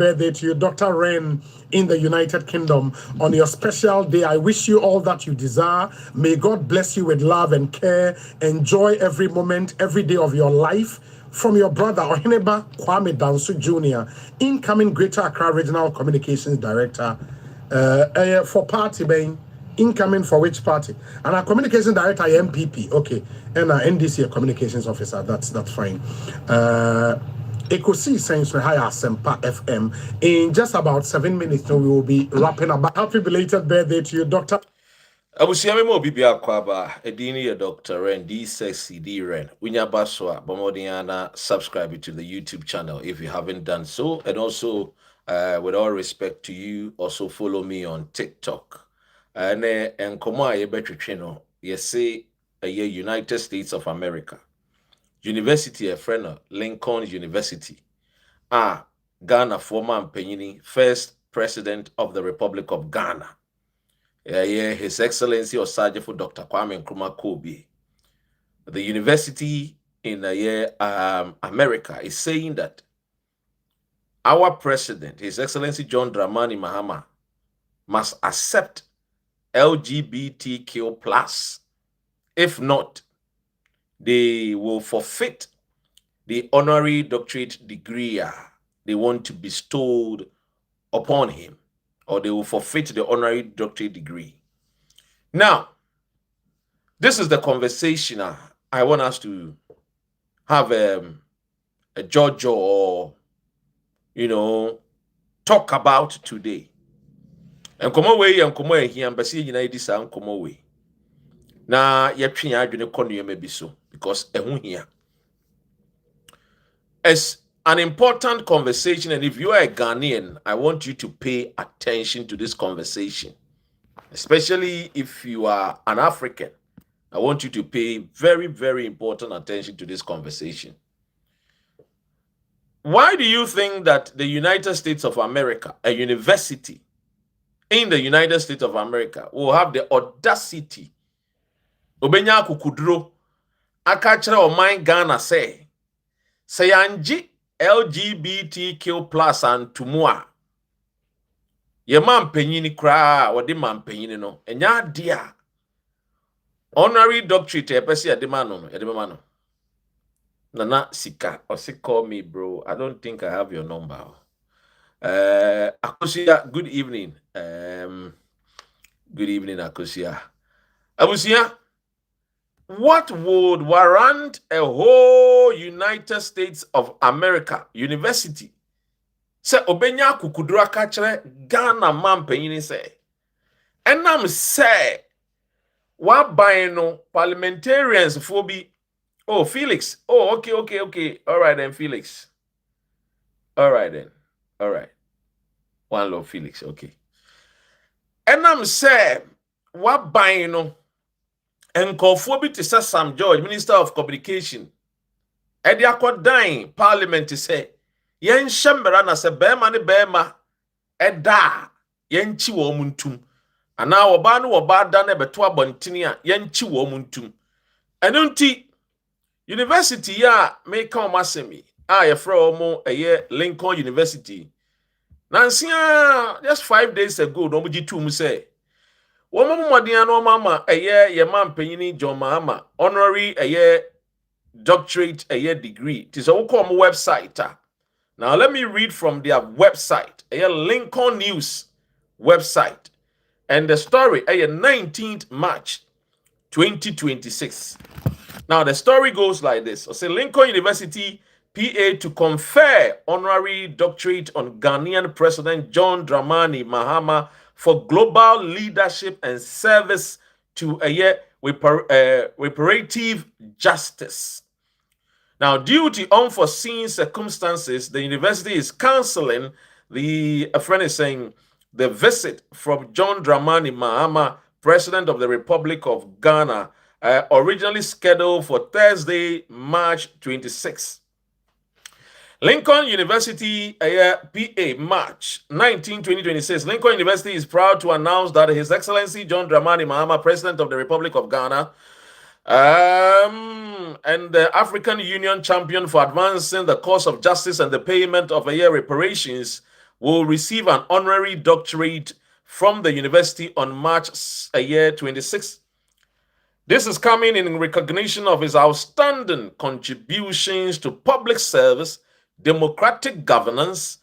birthday to you, Dr. Ren in the United Kingdom. On your special day, I wish you all that you desire. May God bless you with love and care. Enjoy every moment, every day of your life. From your brother, Oheneba Kwame Dansu Jr., incoming Greater Accra Regional Communications Director for party, being incoming for which party? And our communication director, MPP, okay, and our NDC communications officer, that's fine. Ekosi Saints Higher Sempa FM. In just about 7 minutes, we will be wrapping up. Happy belated birthday to you, Dr. Abusiame mo bibia kwaba edini ya Dr. Ren D6CD Ren. Winya baswa bomodiana subscribe to the YouTube channel if you haven't done so, and also with all respect to you, also follow me on TikTok. And komo aye betwetwe no ye say United States of America. University a friend Lincoln University. Ghana former Mpenyini, first president of the Republic of Ghana. His Excellency Osajefo Dr. Kwame Nkrumah Kobe. The university in America is saying that our president, His Excellency John Dramani Mahama, must accept LGBTQ plus. If not, they will forfeit the honorary doctorate degree they want to bestow upon him, or they will forfeit the honorary doctorate degree. Now, this is the conversation I want us to have a judge or, talk about today. And come away and come away here and basi yina idi sa come away. Na yetwe ya adwene kono maybe so because ehun here. As an important conversation, and if you are a Ghanaian, I want you to pay attention to this conversation, especially if you are an African. I want you to pay very, very important attention to this conversation. Why do you think that the United States of America, a university in the United States of America, will have the audacity obenya kukudro akachira o man Ghana say yanji LGBTQ plus and tumua ye man penyini kra wode man penyini no enya dia honorary doctorate epesi edema no nana sika or call me bro, I don't think I have your number. Akosia, good evening. Good evening, Akosia. Abusia, what would warrant a whole United States of America university say obenya kukudura kachere Ghana man penyini say enam say wa no parliamentarians phobi Felix, okay, all right then, Felix, all right one love Felix, okay, enam say wa no and conformity to say Sam George, Minister of Communication, Eddie Akwadan, Parliament to say, Yen Shambara se bema ni bema, Eda, Yen chi wo muntum, and now Obanu Obadane Betua Bontinia, Yen chi wo muntum. Enunti University ya may come masemi, a from a year Lincoln University. Nancy, just 5 days ago, Nomuji Trumu say. Woman Madiano Mama, a year, your man Penny John Mahama, honorary a year doctorate, a year degree. It is a website. Now, let me read from their website, a year Lincoln News website. And the story, a year 19th March 2026. Now, the story goes like this. I say Lincoln University, PA, to confer honorary doctorate on Ghanaian President John Dramani Mahama for global leadership and service to a year reparative justice. Now, due to unforeseen circumstances, the university is canceling the visit from John Dramani Mahama, President of the Republic of Ghana, originally scheduled for Thursday, March 26. Lincoln University, PA, March 19, 2026. Lincoln University is proud to announce that His Excellency John Dramani Mahama, President of the Republic of Ghana, and the African Union champion for advancing the cause of justice and the payment of reparations, will receive an honorary doctorate from the university on March 26. This is coming in recognition of his outstanding contributions to public service, democratic governance,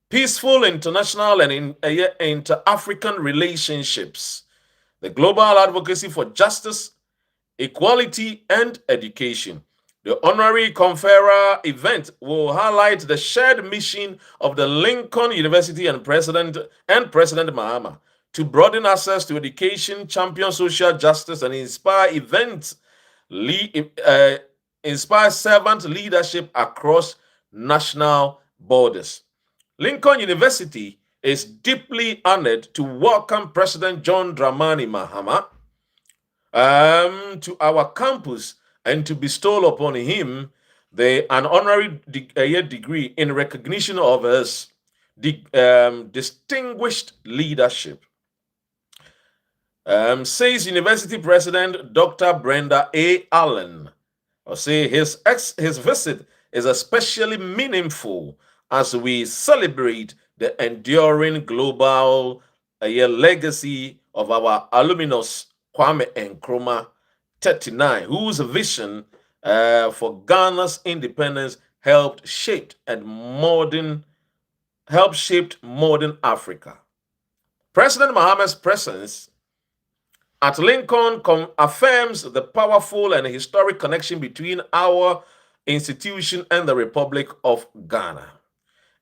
peaceful international and inter-African relationships, the global advocacy for justice, equality, and education. The honorary conferral event will highlight the shared mission of the Lincoln University and President Mahama to broaden access to education, champion social justice, and inspire inspire servant leadership across national borders. Lincoln University is deeply honored to welcome President John Dramani Mahama to our campus and to bestow upon him an honorary degree in recognition of his distinguished leadership. Says University President Dr. Brenda A. Allen, his visit is especially meaningful as we celebrate the enduring global legacy of our alumnus Kwame Nkrumah 39, whose vision for Ghana's independence helped shape modern Africa. President Mahama's presence at Lincoln affirms the powerful and historic connection between our institution and the Republic of Ghana.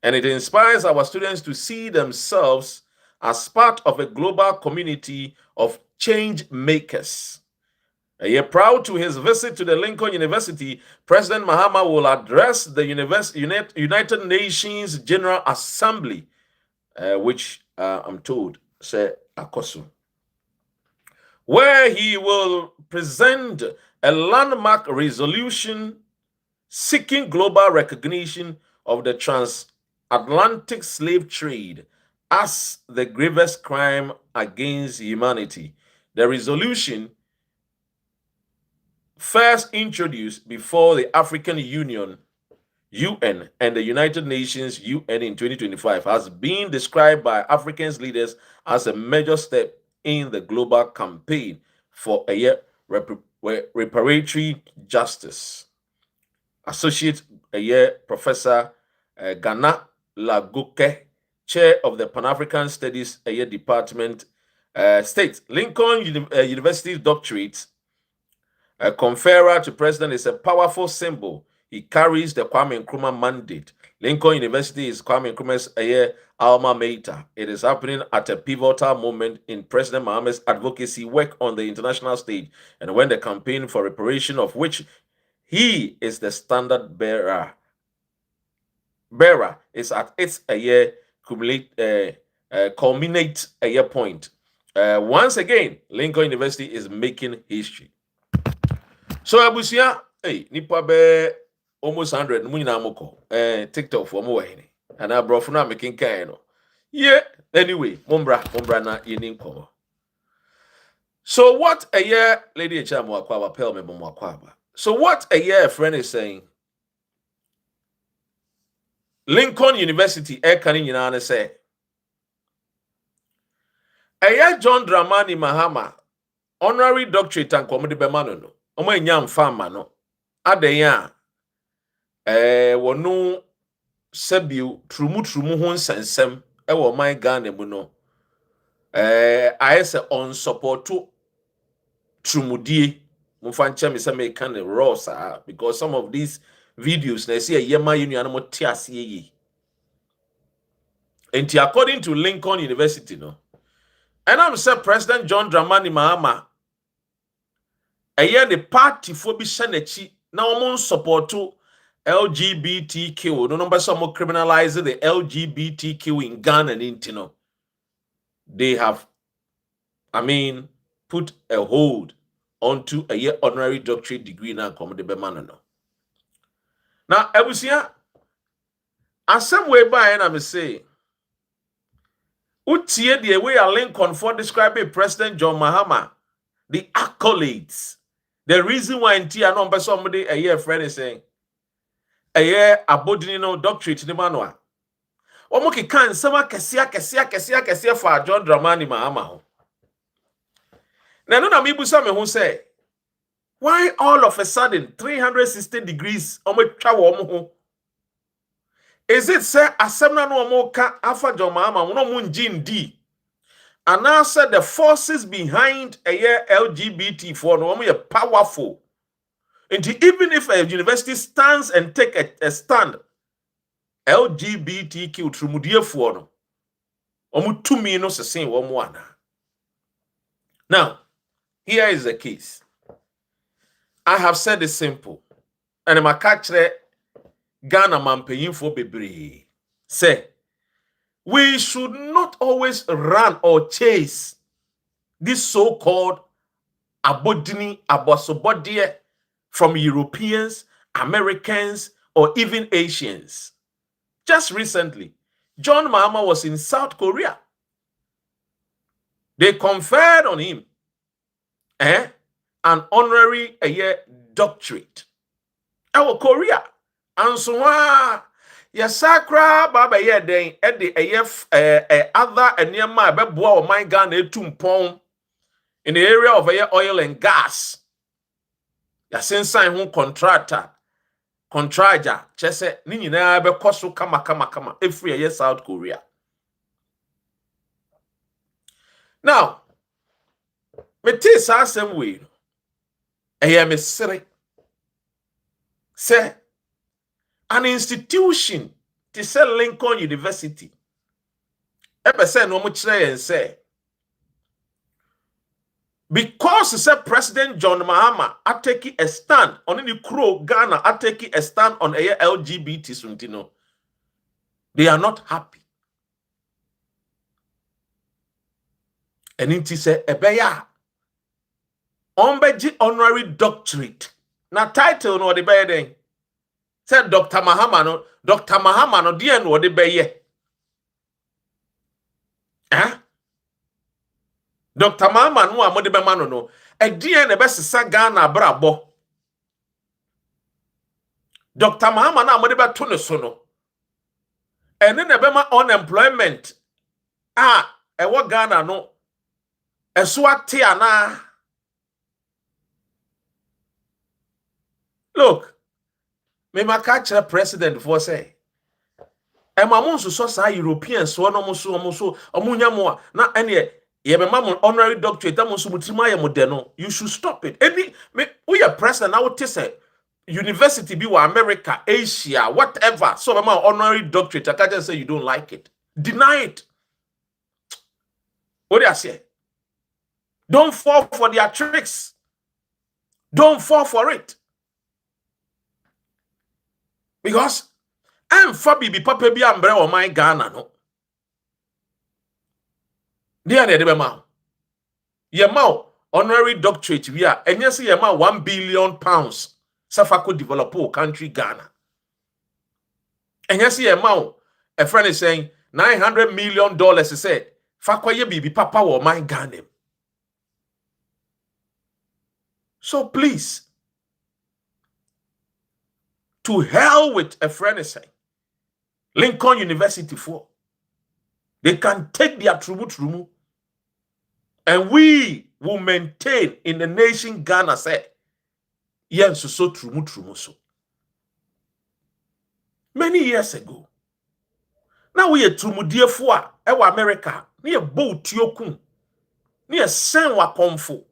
And it inspires our students to see themselves as part of a global community of change makers. A year prior to his visit to the Lincoln University, President Mahama will address the United Nations General Assembly, which I'm told, say Akosu, where he will present a landmark resolution seeking global recognition of the transatlantic slave trade as the grievous crime against humanity. The resolution, first introduced before the African Union, UN, and the United Nations, UN, in 2025, has been described by African leaders as a major step in the global campaign for a reparatory justice. Associate Professor Ghana Lagoke, Chair of the Pan-African Studies Department, states Lincoln University's doctorate conferral to president is a powerful symbol. He carries the Kwame Nkrumah mandate. Lincoln University is Kwame Nkrumah's alma mater. It is happening at a pivotal moment in President Mahama's advocacy work on the international stage, and when the campaign for reparation, of which he is the standard bearer is at its culminate point. Once again, Lincoln University is making history. So abusia, nipa be almost 100 munyina moko TikTok for mo wahini. And I brought na making kind no. Yeah, anyway, mombra na yini nko. So what a year lady Echamu Akwaba pel me bomo Akwaba. So what a year friend is saying, Lincoln University kani nyina say Aya John Dramani Mahama honorary doctorate and komode be mano no. Omo enya mfama no. Adeya wono sabio trumu ho nsensem wo man Ghana mu no. I say on support to trumudie mfa nche me say me kan raw sa, because some of these videos na say yema union mo tiase yi. And according to Lincoln University no. And I'm say President John Dramani Mahama the party for be senachi na omo support to LGBTQ. No number some criminalize the LGBTQ in Ghana and Intino. They have, put a hold onto a year honorary doctorate degree now come the Bemanano. Now, Ebusia, as some way by and I'm saying, Utie the way a Lincoln for describing President John Mahama, the accolades, the reason why in Tia number somebody a year friend is saying, a year abodino doctorate in the manual. Omo can sama kesia for John Dramani Mahama ho. Na no na me busa me ho say, why all of a sudden 360 degrees omo twa wo ho? Is it say asem na no omo ka afa John Mahama no mo ngindi? And now said the forces behind a LGBT for no omo powerful. And even if a university stands and take a stand, LGBTQ Trumu for no omo tumi no se sen wo mo ana. Now, here is the case. I have said it simple. And I'm a catcher Ghana man for bebre. Say, we should not always run or chase this so-called abodini abosobodie from Europeans, Americans, or even Asians. Just recently, John Mahama was in South Korea. They conferred on him an honorary doctorate. Our Korea. And so Yasakra Baba Yeden at the other and near my bebo my gun tumpon in the area of oil and gas. Yasensan who contractor chese ni nyina be koso kama every South Korea. Now, me tea sa same way. Me sere say an institution to say Lincoln University. Ever say no much and say because say President John Mahama are taking a stand on the crow Ghana are taking a stand on a LGBT suntino. They are not happy. And it is a beya Ombeji honorary doctorate. Na title no the beya said Dr. Mahama no dear no de beye. Dr. Mahama no amode be mano no. E dear ne best sa Ghana brabo. Dr. Mahama na amode be to ne so no. E ne be ma unemployment. E wo Ghana no. E so ate ana. Look. Me catch the president for say. Mamun so sa European so no mo so omunya mo na ene ye be mamun honorary doctorate am so mutima ye mo de no. You should stop it. Any me we are president now te say university be wa America, Asia, whatever. So be ma honorary doctorate I can't just say you don't like it. Deny it. What do I say? Don't fall for their tricks. Don't fall for it. Because I'm Fabi be papa be ambre or my Ghana no. Dear ne ma. Ye ma honorary doctorate we are and yes ye ma £1 billion Safako develop country Ghana. And yes ye ma a friend is saying $900 million say Fakwaye be papa or my Ghana. So please, to hell with a friend is saying Lincoln University for. They can take their Trumu Trumu and we will maintain in the nation Ghana say yes so Trumu Trumu so. Many years ago. Now we are Trumu dear for our America near boat Yokun near San Wakomfo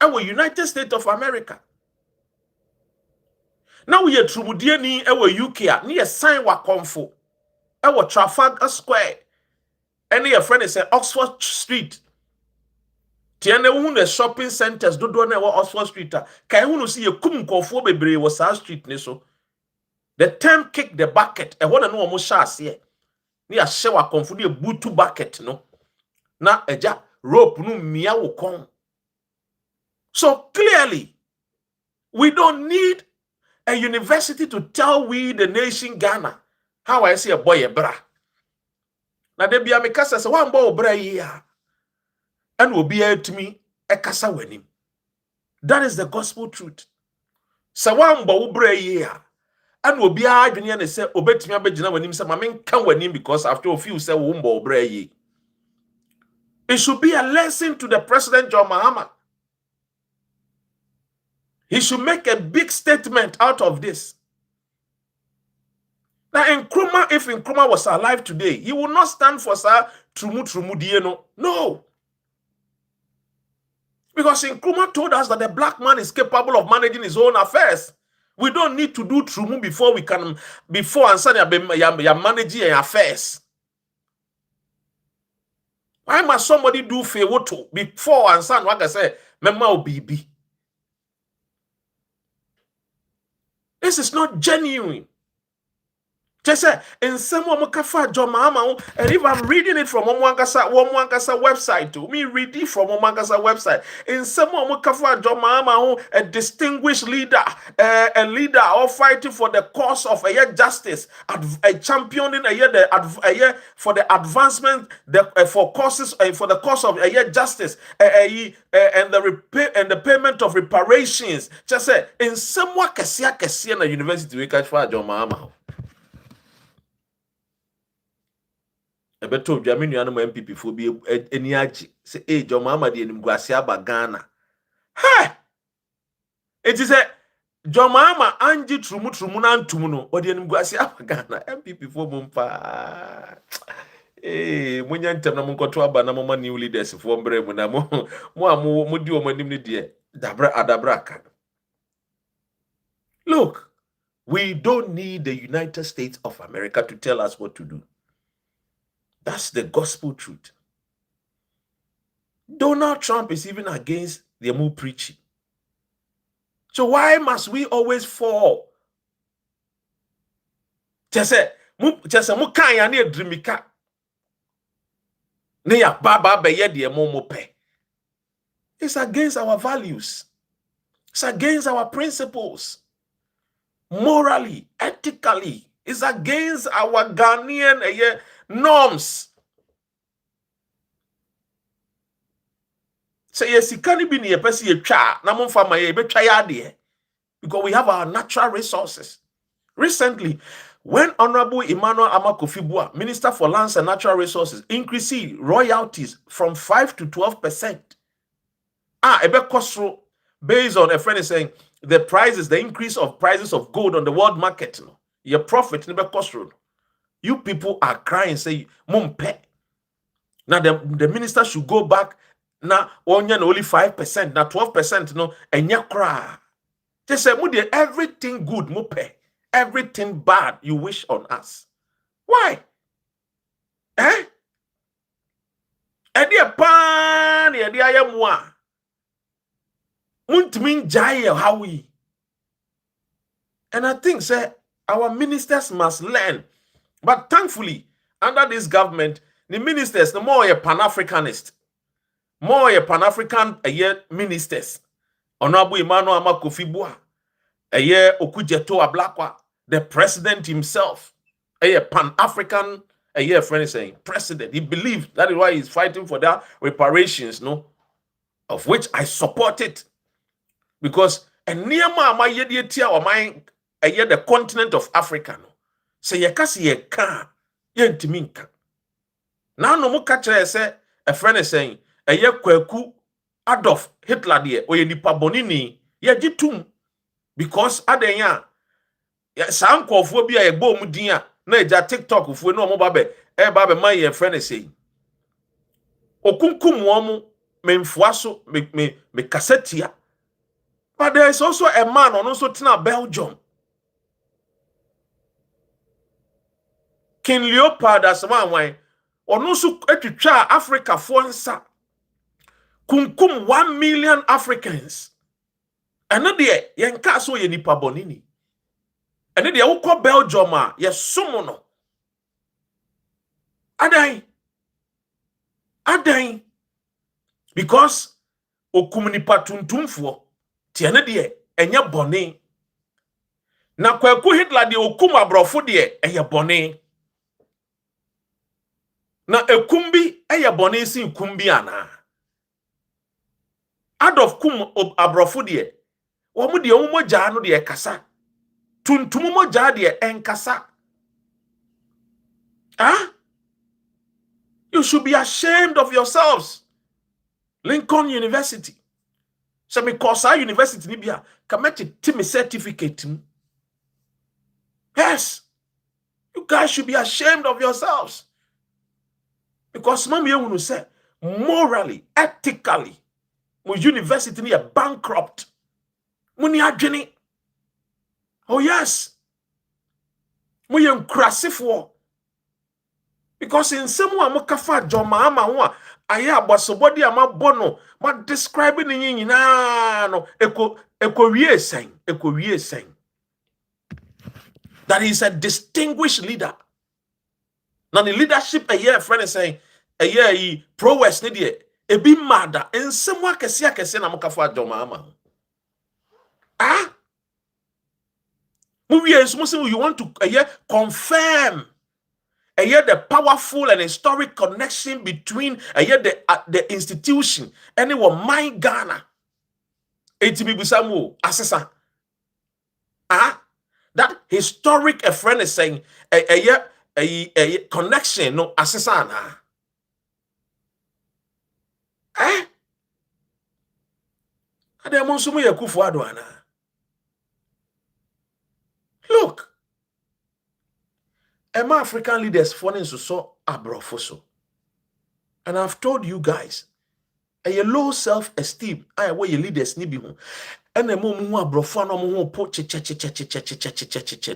our United States of America. Now we are Trumu dear ni our UK near San Wakomfo our Trafalgar Square. Any a friend is Oxford Street. Tiene the shopping centers do na Oxford Street. Can you see a kum kofo bebre was South Street ne so. The term kick the bucket. I want to know almost shas here. Ni a shower confu a butu bucket no. Na eja rope no mia wo kon. So clearly, we don't need a university to tell we the nation Ghana how I see a boy a bra. Na de bia me kasa se wan bo bra yi a and will be to me a kasa wenim. That is the gospel truth. Se wan bo bra yi a and will be adwene and say obetumi abegyina wanim say ma menka wanim because after a few say wo mbo bra yi. It should be a lesson to the President John Mahama. He should make a big statement out of this. Now, Nkrumah, if Nkrumah was alive today, he would not stand for Sir Trumu Trumu Dieno. No. Because Nkrumah told us that the black man is capable of managing his own affairs. We don't need to do Trumu before we can, before and managing your affairs. Why must somebody do Fewoto before and son, like I say, Mema Bibi? This is not genuine. Just say, in some Kafa John Mahama, and if I'm reading it from Omwankasa website, to me read it from Omwankasa website. In some Kafa John Mahama, a distinguished leader, a leader all fighting for the cause of a justice, a championing for the advancement, for causes for the cause of a justice, and the payment of reparations. Just say, in some Kasia na university we catch for John Mahama. Ebeto dwame nuanom MPP fo bi eni agi se John Mahama de enim guase aba Ghana. Ha! It is a John Mahama anji trumu na ntum no o de enim guase aba Ghana. MPP fo mumpa. Munya ntem na monkoto aba na mama new leaders fo mbre mu na mo di o manim ne de adabra ka. Look, we don't need the United States of America to tell us what to do. That's the gospel truth. Donald Trump is even against the Mu preaching. So why must we always fall? Just mu kan ya na edrimika. Ne ya baba be ye de mo pe. It's against our values. It's against our principles. Morally, ethically, it's against our Ghanaian norms. So yes, it can't be near person a cha na monfa ma ye betwa ya de because we have our natural resources. Recently, when Honorable Emmanuel Amakofibua, Minister for Lands and Natural Resources, increased royalties from 5 to 12%. Ebe kosro based on a friend is saying the increase of prices of gold on the world market. No, your profit ebe kosro. You people are crying, say, Mumpe. Now the minister should go back. Now only 5%, now 12%, no, and ya cry. They say, everything good, Mupe. Everything bad you wish on us. Why? Edia pan, edia ya mwa. Muntmin jaye hawi. And I think, say, our ministers must learn. But thankfully, under this government, the ministers, the more a Pan-Africanist, more a Pan-African ministers. Honorable Emmanuel Amakofibua, Okujeto Ablakwa, the president himself, a Pan-African, friend is saying, president. He believed that is why he's fighting for their reparations, no, of which I support it. Because the continent of Africa, no. Se ye kasi ye ka ye ntimi nka na no mo ka kire se a friend is saying ye kwaku Adolf Hitler de o ye nipa bonini ye gitum because adenya san kofo bi a ye gbo mu din a na eja TikTok fu no mo ba be ma ye friend is saying okunkum wo mo memfuaso me kasetia. But there is also a man on also tina Belgium, King Leopold as one or no so etwa Africa for nsa kunkum 1 million Africans. And no de yenka so ye nipa bonini. And de wo ko Belgium a ye somo no. Adan because okum nipa tuntumfo tie ne de enya bone. Na kwaku Hitler de okum abrofo de eye bone. Na ekumbi eye bone sin kumbi ana. Adolf kum abrofo de wo mu de wo mogya no de kasa. tuntum mogya de enkasa. You should be ashamed of yourselves. Lincoln University. So because our university ni bia kameti timi certificate. Yes. You guys should be ashamed of yourselves. Because mama you say morally, ethically, my university ni bankrupt. Muni adwene. Oh yes. We nkrasifo. Because in some way mokafa John Mahama ho aya abosobodi amabono ma describe ni nyina no ekowie sen. That he is a distinguished leader. Now the leadership a year friend is saying a year prowess ni de ebi mada in some way kese na mokafa John Mahama. You want to confirm the powerful and historic connection between the institution and my Ghana. Assessa. That historic a friend is saying a connection no assessa na. Look, African leaders falling so abrofoso. And I've told you guys, a low self-esteem, where your leaders need be home. And the moment abrofano mo po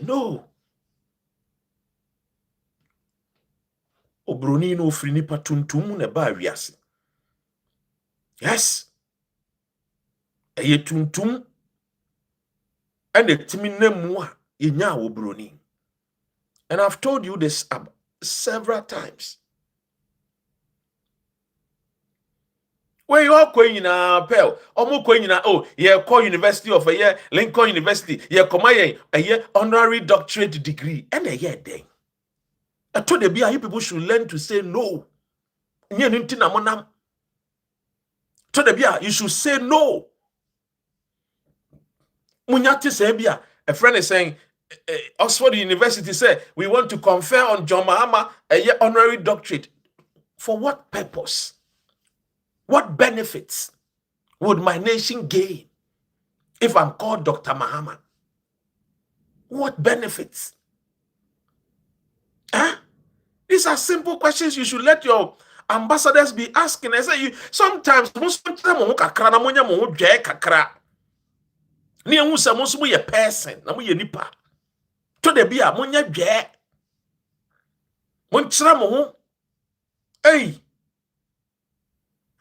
no. Obroni no free nipa tuntum na ba wiase. Yes. Eye tuntum and the timi nemu a yenya obroni. And I've told you this several times. Where you are going in a pell, almost going in a call University of a year, Lincoln University, a year honorary doctorate degree, and a year day. I told the BIA people should learn to say no. To the BIA, you should say no. Munyati Sebia, a friend is saying, Oxford University said, we want to confer on John Mahama a year honorary doctorate. For what purpose? What benefits would my nation gain if I'm called Dr. Mahama? What benefits? These are simple questions you should let your ambassadors be asking. I say sometimes most of the time a person, nipa. To the bia munya dwe. Montra mo. Hey.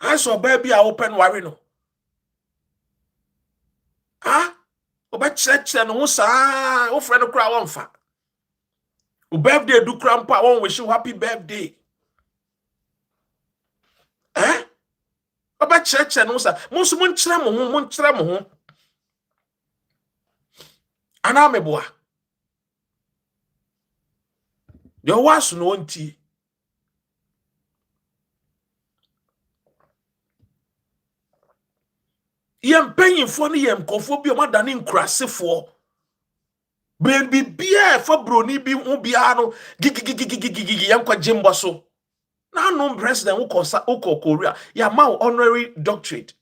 I saw baby open worry no. Oba church no sa, o friend kra won fa. O birthday do grandpa won wish you happy birthday. Oba church no sa, monso montra mo ho. Ana meboa. Yo was no nti. Yem panyimfo ne yem kofo bi o madane nkurasefo. Baby bia for broni bi hu bia no gigi yam kwa jimbo so. Na no president wo Korea ya ma honorary doctorate.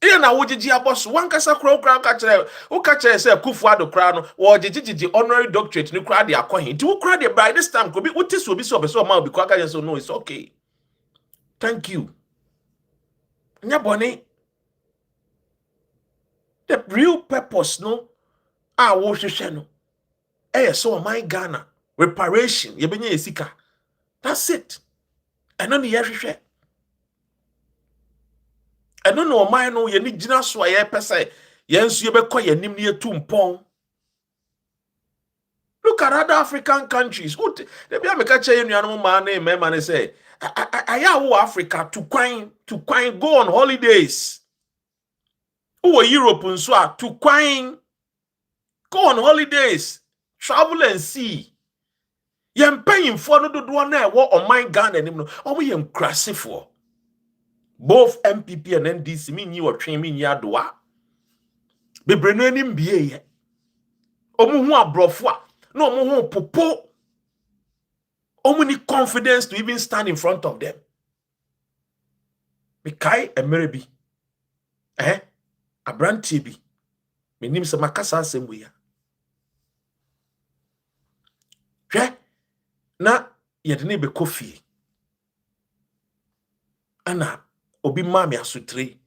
Iya na wo gigi aboso wankasa kra ka kire wo ka kire say kufu ado kra no wo gigi honorary doctorate ni kra de akwahin. Ti wo kra de by this time ko bi wo tiso bi so be so ma bi kwa ka so no it's okay. Thank you. Nya boni. The real purpose no wo hwehwe no so my Ghana reparation ye benya esika. That's it. Eno ne ye hwehwe. Eno no my no ye ni gina so ye pese ye nsu ye bekọ ye nim ne etu mpon. Look at other African countries. They be make che ye nuanom ma na mema ne say aya wo Africa to kwine go on holidays. Who Europe nso a to kwine go on holidays, travel and see. Yem paying for no do na wo on my Ghana nim no. Omo yem krasefo. Both MPP and NDC me ni wo twen me ni adoa. Bebre no anim bie ye. Omu hu abrofo a no omu hu popo. Omu ni confidence to even stand in front of them. Mikai emerebi. Abrantie bi. Menim se makasa asem we ya. Hwe na yedene be kofie. Ana obi ma me asotre.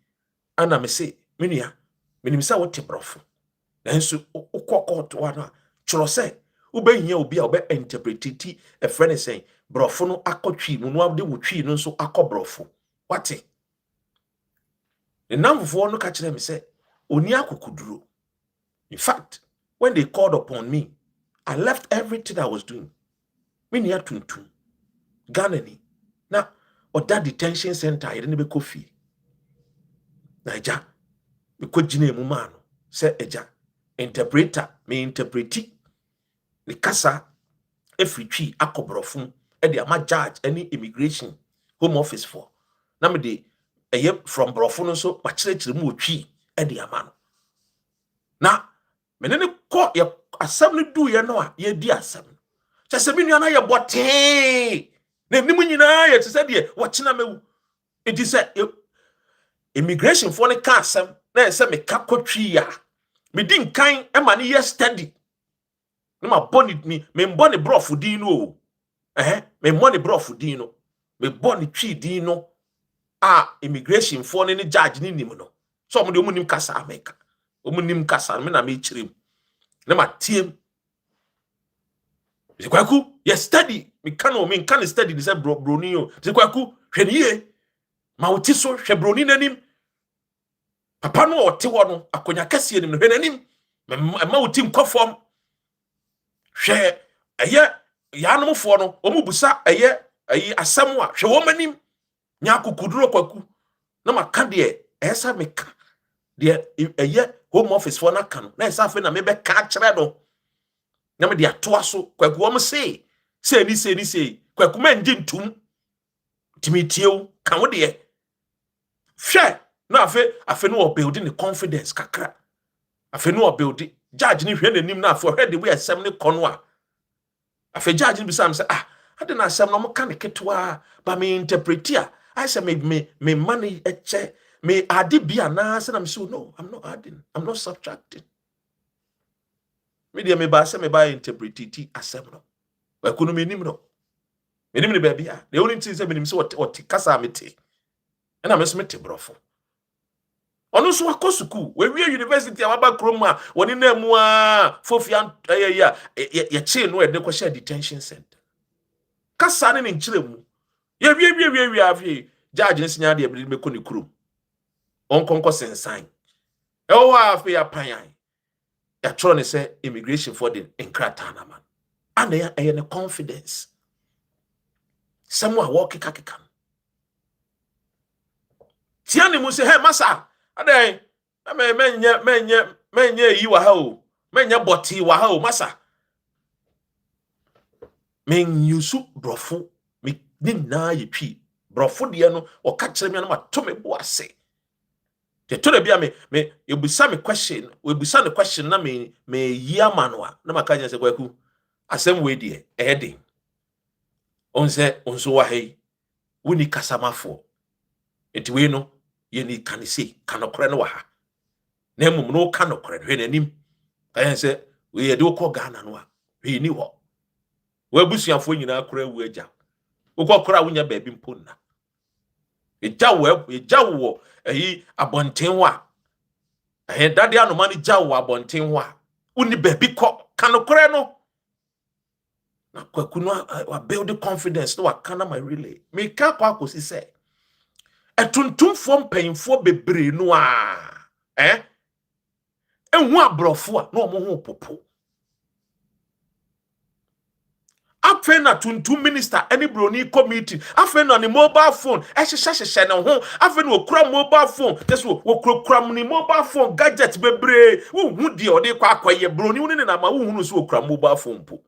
Ana me se menua menim se wote brofo. Nanso ukokot wana choro se ubehia obi a obe interpretiti a friend saying brofo no akotwi mu no ade wotwi no nso akobrofo. Wate? The namfo no ka kire me se oni akokuduro. In fact, when they called upon me, I left everything I was doing. Mini atuntum. Ghanaian. Na oda detention center yede ne be kofi. Na eja me kogine mu ma no se eja interpreter me interpreti the kasa efritwi akobrofum e de ama judge any immigration home office for na me de from brofo no so ma kire mu otwi e de ama no na me ne ko ye asem no du ye no a ye di asem chese me nua na ye bote na nim nyina ye tse de wo kina mewu enti se immigration for ne ka asem na se me ka kotwi ya me di nkan e ma ne ye study na ma boni me boni brofo din no me money brofo din no me boni twi din no immigration for ne judge ni nim no so mo de omu nim kasa America omu nim kasa me na me chirem na ma tiem Kwaku ye study me kan study ni se broni o Kwaku hwene ye ma wo ti so hwe broni nanim papa no o te wo no akonya kase nim no hwe nanim ma wo ti nkofom hwe yanomfo no omu busa asem a hwe wo manim nya kokuduro Kwaku na maka de esa meka de home office for na kan na esa fe na me be ka kire no na me de atoa so Kwaku wo se ni Kwaku manje ntum timitiew kan wo de hwe na afe no build the confidence kakra afe no build judge ni hwe nanim na afe hwe de we asem ne kono a afe judge ni bisam se ade na asem no mo kan ketwa ba me interpretia I say me money eche me adi bia na say I'm so no I'm not adding I'm not subtracting me dia me ba say me ba interpretiti asem no Kwaku no menim no menim ne ba bia the only thing say menim say what kasa mete na me so mete brofo ono so akosuku we university ababa krom a woni na mu a fofia ye che no e de ko share detention center kasa ne nchire mu ye wie afi judge nsinya de ebiri me ko ne krom onkonko sensan e wo afi apan ya tro ne say immigration for the enkrata na man and ya ne confidence someone walk kika tiani mu say hey masa adan menye yi wa ha o menye boti wa ha o masa men yusu brofo me ni na ye twi brofo de no o ka kire me no ma to me bo ase te to de bia me ebusa me question we busa the question na me yi amanoa na maka nya se Kwaku asem we de ehedin onso wa hei woni kasamafo enti we no ye ni kanise kanokore no wa ha na mum no kanokore hwe nanim ka se we ye de ukọ Ghana no a hwe ni ho we busuafo nyina akora wu agya ukọ kora wonya baabi mponna ejawo abontenwa dade anoma ni jawo abontenwa uni baabi kọ kanokore no na Kwaku no wa build confidence no wa kana my relay me ka kwa akosi se etuntumfo mpanyimfo bebre no a enhu abrofo a na omo ho popo afen na tuntum minister any broni committee afen na ni mobile phone ehyehyehye ne ho afen na okura mobile phone just okura ni mobile phone gadget bebre hu de ode kwa akwaye broni hu ne na ma hu so okura mobile phone po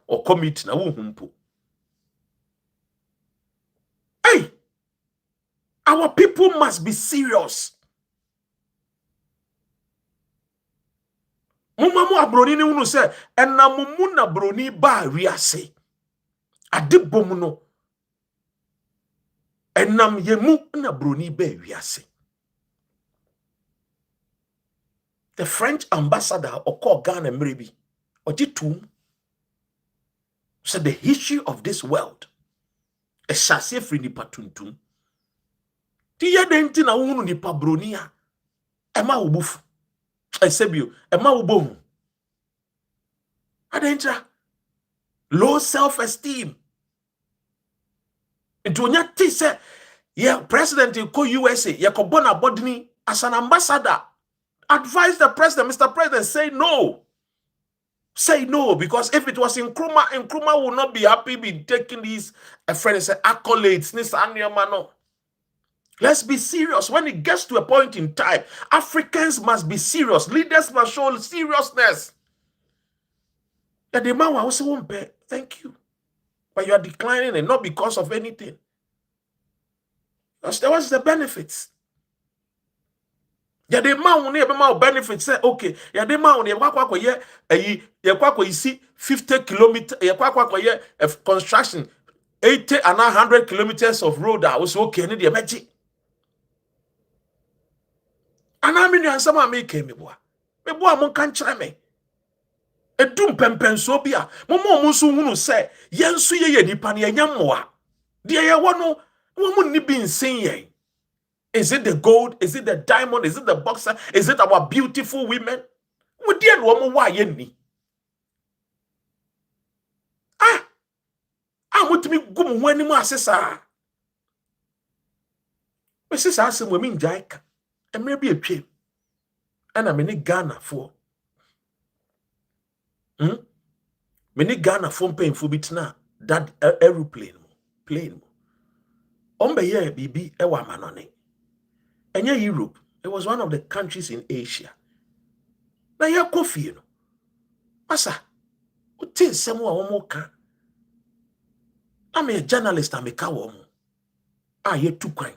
o committee na hu po hey our people must be serious. Mumma mo abroni ni unu se enamumu na broni ba wiase. Adibom no. Enam yemu na broni ba wiase. The French ambassador oko Ghana mrebi ojitum said the history of this world is shase free nipa tuntum. Ti ye denti na unu nipa broni a ema obufu. Esebio ema obohu. Adentra low self-esteem. Into nya ti say yeah, president in USA, Yakobona Bodini, as an ambassador, advise the president, Mr. President, say no. Say no, because if it was in Nkrumah will not be happy be taking these friends accolades. No. Let's be serious. When it gets to a point in time, Africans must be serious. Leaders must show seriousness. The man will also won't pay. Thank you. But you are declining and not because of anything. There was the benefits. Ya de ma woni e be ma benefits say okay. Ya de ma woni e kwakwa ye ayi ye kwakwa isi 50 km ye kwakwa ye construction 80 and 100 kilometers of road I was okay ni de meji. Ana mi nyan sama me ke me boa. Me boa mon kan kire me. Edum pempenso bia mo nso hunu say yenso ye nipa ne nyammoa. De ye wo no mo ni bi nsen yen. Is it the gold? Is it the diamond? Is it the boxer? Is it our beautiful women? We dear woman, why ye? I want to be good when you are sister. My sister has some women jack, and maybe a chip. And I'm in Ghana for. Many Ghana phone paying for bitna that aeroplane plane. Ombe ye bibi ewa manone. And yeah, Europe, it was one of the countries in Asia. Now you're coffee, you know. Masa, what things someone more can? I'm a journalist, I'm a cow. Ah, you're too kind.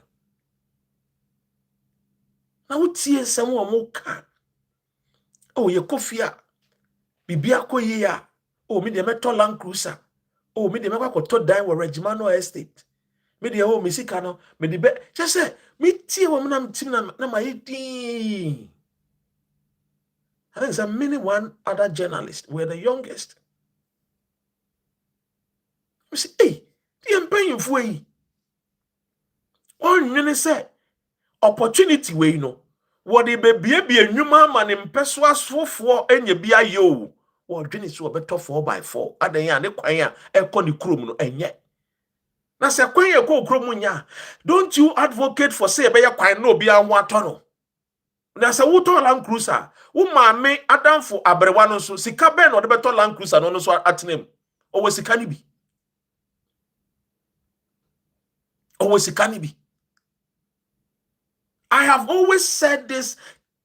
Now what things someone more can? Oh, you're coffee. Bibia ko ye ya. Oh, me de meto Land Cruiser. Oh, me de me kwa to dine with Regimano Estate. Me de oh, me sika no, me de be. Just say, me tie wo na tim na my di. I think some many one other journalists were the youngest. Me say, hey, the empaying for yi. On you say opportunity we no. What the baby enwuma man impeswa sofo enye bia yo. What dwene so beto 4x4. Adan ya ne kwan ya ekọ ne krom no enye. Na se kwan ya ekọ krom nya. Don't you advocate for say be ya kwan no bia ho ato no. Na se wo to Land Cruiser, wo maame adamfo abrewa no so sika be no de beto Land Cruiser no so atenem. Owo sika ni bi. Owo sika ni bi. I have always said this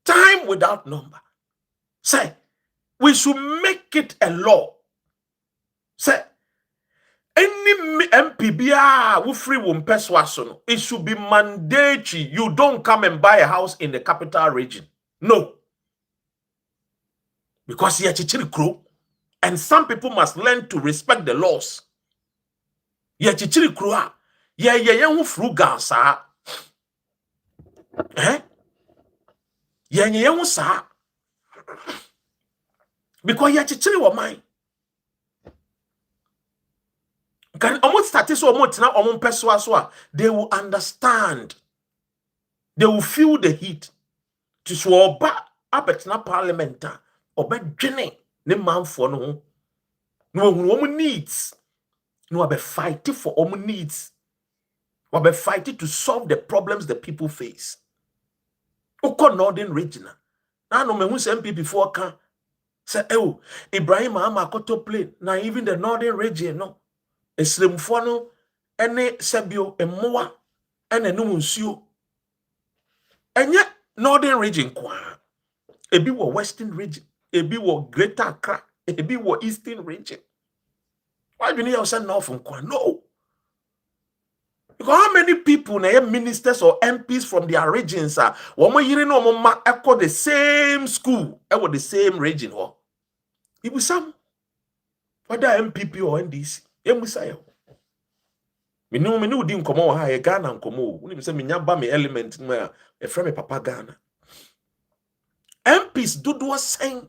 time without number. Say, we should make it a law. Say, any MPBA who free won persuasion, it should be mandatory. You don't come and buy a house in the capital region. No. Because you're chichiri crow. And some people must learn to respect the laws. You're chichiri crow. Yeah, frugal, sir. Yeah, sir. Because you're chichiri wa mine. Can almost start so almost now almost persuasion. They will understand. They will feel the heat. To so ba abetna parliament obedwene ne manfo no ho. No woman needs. No be fighting for woman needs. We be fighting to solve the problems the people face. Oko northern region. Now no me hu say MPP before can say Ibrahim Mahama koto plane. Now even the northern region no. Eslemfo no ene sebio emoa ene no nsuo. Enye northern region kwa. Ebi wo western region, ebi wo greater Accra, ebi wo eastern region. Why do you say north kwa? No. Because how many people na ministers or MPs from their regions are woman yiri no mo echo the same school, the same region ho. Ibu sam whether MPP or NDC, emusa yo. Me no di nkomo wa ha ye Ghana nkomo. Uni be say me nyamba me element ma e frame me papa Ghana. MPs dodo sen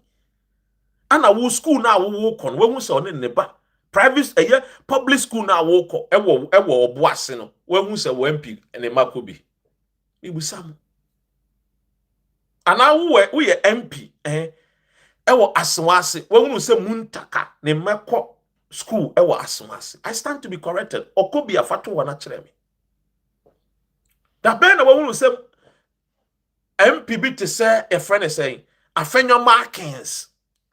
ana wo school na wo kon wo hu se one ne ba. Private public school na wo ko ewo oboase no wo hu se wo MP ene makobi. Ibu sam. Ana wo ye MP ewo asewase wo hu se muntaka ne mekọ school ewo asewase. I stand to be corrected. Okobi afato wana kire me. Da ben na wo hu se MP bi te say a friend is saying afenyo markings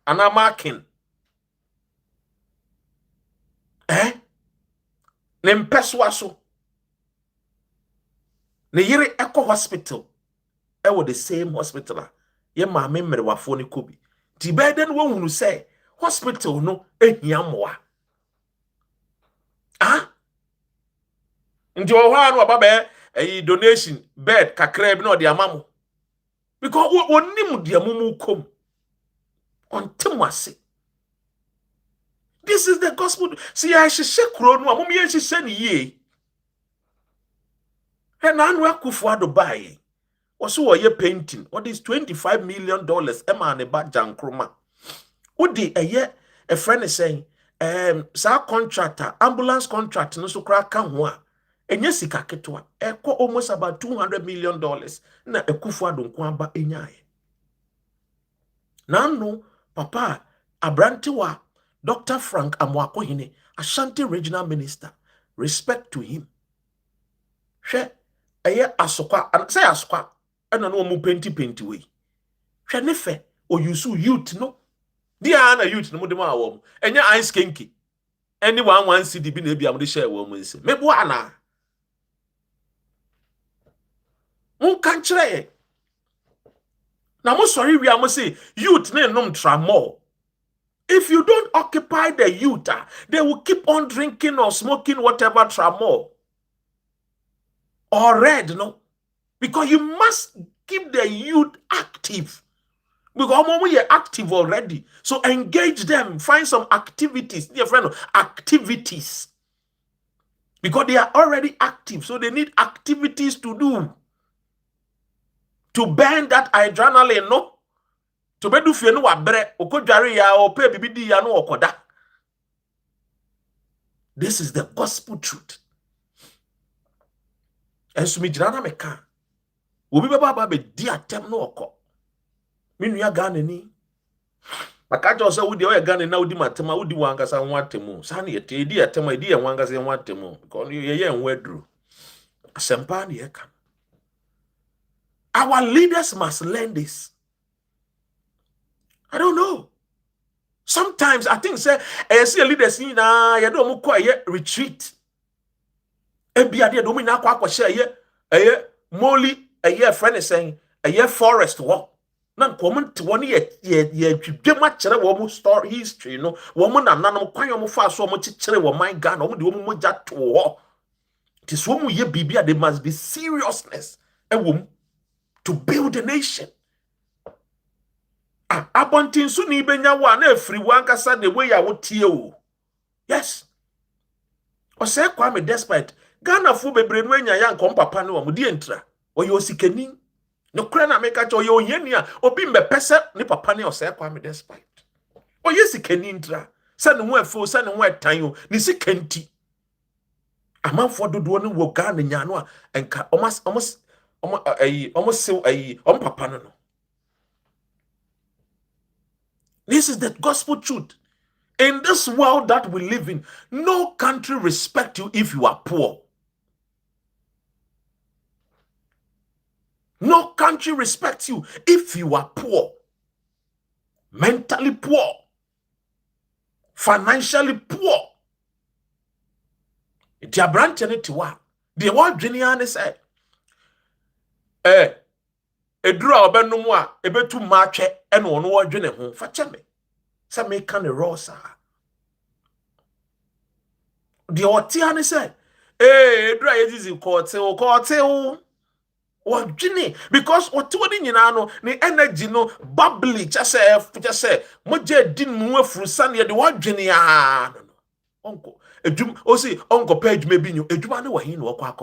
ana marking ne mpeswa so ne yire eco hospital ewo the same hospital ye ma me mmerewafo ne kobi ti beden wo hunu say hospital no ehia moa nti wo ha no baba donation bed kakra bi no de amamo because onim de amumu kom ontemwase. This is the gospel. See, I should say kuro no amom ye hye ne ye. He na anu akufo adobaye. Oso wo ye painting. What is $25 million ema ne ba jankroma. Odi a friend is saying sa contractor ambulance contract no so kra ka ho a enye sika ketwa. Eko almost about $200 million na ekufo adonko aba enyaye. Nanu papa abrantewa Dr. Frank Amwakohine, Ashanti Regional Minister, respect to him. She asokwa and say asokwa and no mu penti we. She nefe o yusu youth no. Dia na youth no mo dem awom. Enya ice kinky. Anyone wan see the bi na bia mo de share wo mo nse. Mebo ana. Mon kan kire. Na mo sorry we am say youth na nom tramol. If you don't occupy the youth, they will keep on drinking or smoking whatever tramol or red, no? Because you must keep the youth active. Because we are active already. So engage them. Find some activities. Dear friend, activities. Because they are already active. So they need activities to do. To burn that adrenaline, no? To be do fie no wabre okodware ya o pe bibidi ya no okoda. This is the gospel truth. Ensu mi jira na meka. Obi baba be di atem no okọ. Me nua Ghana ni. Maka jo se wudi o ye Ghana na wudi matema wudi wangasa ho atemu. Sa na ye te di atema di ye wangasa ho atemu. Because ye enwa duru. Asempa na ye ka. Our leaders must learn this. I don't know. Sometimes I think say see a leader see na ye do mo kwa retreat. Ebia de do mo na kwa share moli friend is saying forest walk. Na nkomo te woni ye twedwema kire wo mo story history no wo mo nananom kwan yo mo fa so mo kikire wo man Ghana wo de wo mo ja to ho. Ti so mo ye bibia there must be seriousness to build a nation. Abontin su ni benya wa na afiri wankasa the way ya wotie o. Yes. O say kwa me despite Ghana fu bebre no anya ya nkom papa no mo di entra. O ye osikani. No kra na make cho ye ohani a obi mbepese ni papa ne o say kwa me despite. O ye sikani ntra. Se ne ho afo se ne ho etan o ni sikanti. Amanfo dodo no wo Ghana nya no a enka almost papa no. This is the gospel truth. In this world that we live in, no country respects you if you are poor. No country respects you if you are poor. Mentally poor. Financially poor. It's a branch in it to what? The word Ghanaian say, edura obenum a ebetu matwe ene ono odwene ho fa cheme se make an rosa de otia ne say Edra yedizi kote Wajini, because what you know, the energy no bubbly, just say, Moje didn't move through Sunday, the one genia. Uncle, a drum, oh, see, Uncle Page may be you, a drum, no, he no quack.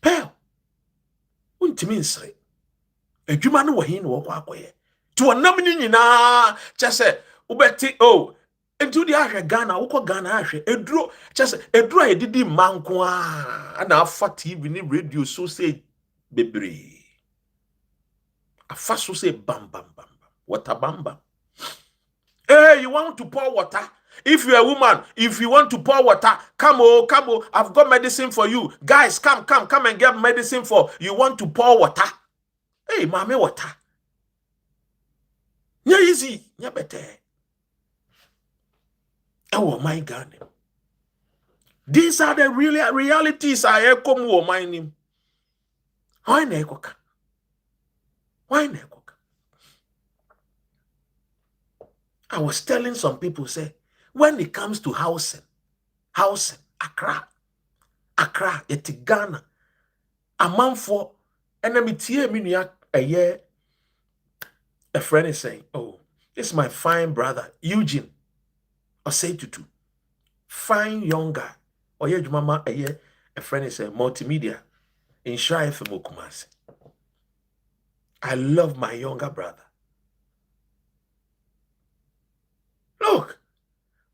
Pale, wouldn't mean say, a drum, no, he no quack. To a nominee, just say, Ubeti, oh. Into the Asha Ghana, Uko Ghana Asha, a draw, just a draw, a didi mankwa, and a fat TV radio, so say, baby. A fast so say, bam, bam, bam, water, bam, bam. Hey, you want to pour water? If you're a woman, if you want to pour water, come, I've got medicine for you. Guys, come and get medicine for you want to pour water. Hey, mommy, water. Yeah, easy, yeah, better. Oh my God. These are the realities I come to mind him. Why nekoka? I was telling some people, say, when it comes to housing, Accra, it's Ghana, a month for enemy TM a year. A friend is saying, oh, this is my fine brother, Eugene. Or say to fine young guy, or your mama a year, a friend is saying, multimedia, in Shai FM Kumasi. I love my younger brother. Look,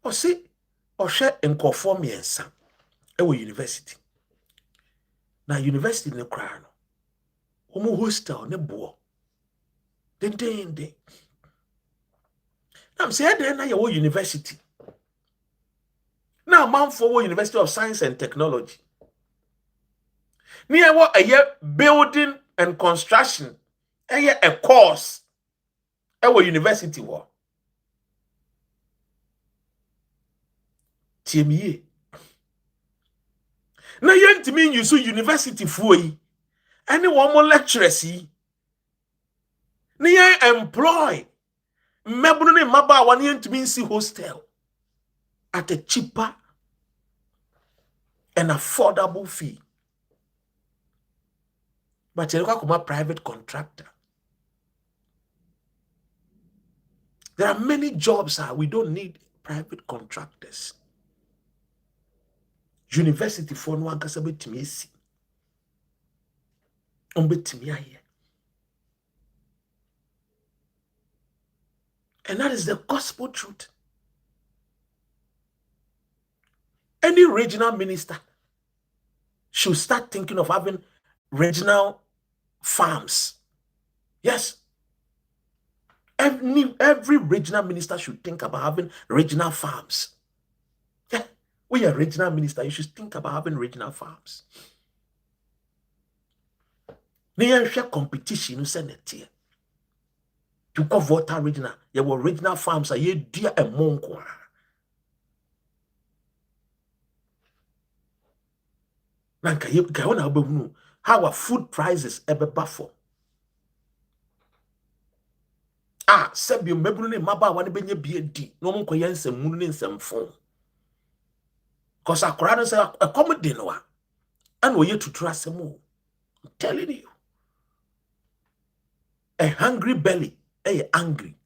or see, or share and conform me and son. Ewo university. Now university ne cry no. Omo hostel ne bo. Den. Now I'm saying then na your university. Now man for University of Science and Technology. Near what a year building and construction. A year a course. Ewo university wo. TME. Now you to mean you so university for yi. Any one more lecturers yi. Now employ. Mebunu maba one to mean see hostel at a cheaper and affordable fee. But you look at private contractor. There are many jobs we don't need private contractors. University for no one can say to me see. And that is the gospel truth. Any regional minister should start thinking of having regional farms. Yes. Every regional minister should think about having regional farms. Yeah. We are regional minister, you should think about having regional farms. Near share competition, you send it here. To go voter regional, you were regional farms are ye dear and monk. Nanka you go how are food prices ever buffer? Sebio mebunu maba wani benye BD. No mon ko yense munu nsem fon. Cause akora no say a comedy no a. And we to trust them all. I'm telling you. A hungry belly, angry.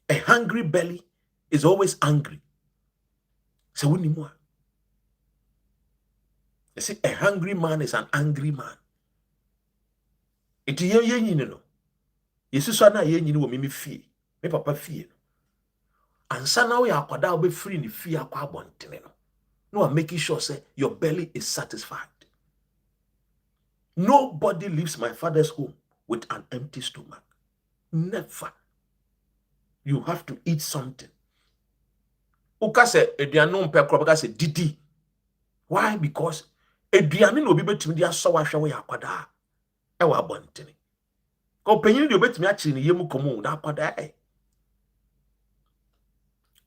A hungry belly is always angry. So we need more. You see, a hungry man is an angry man. It ye no. Yesu so na ye nyini wo me fie. Me papa fie. Ansa na we akwada wo be free ni fie akwa abontene no. No one making sure say your belly is satisfied. Nobody leaves my father's home with an empty stomach. Never. You have to eat something. Uka se eduanu mpe kroba se didi. Why? Because eduanu no bi betimi dia so wahwe we akwada. E wa abontene. Company do betimi achiri ni yemu komu na akwada.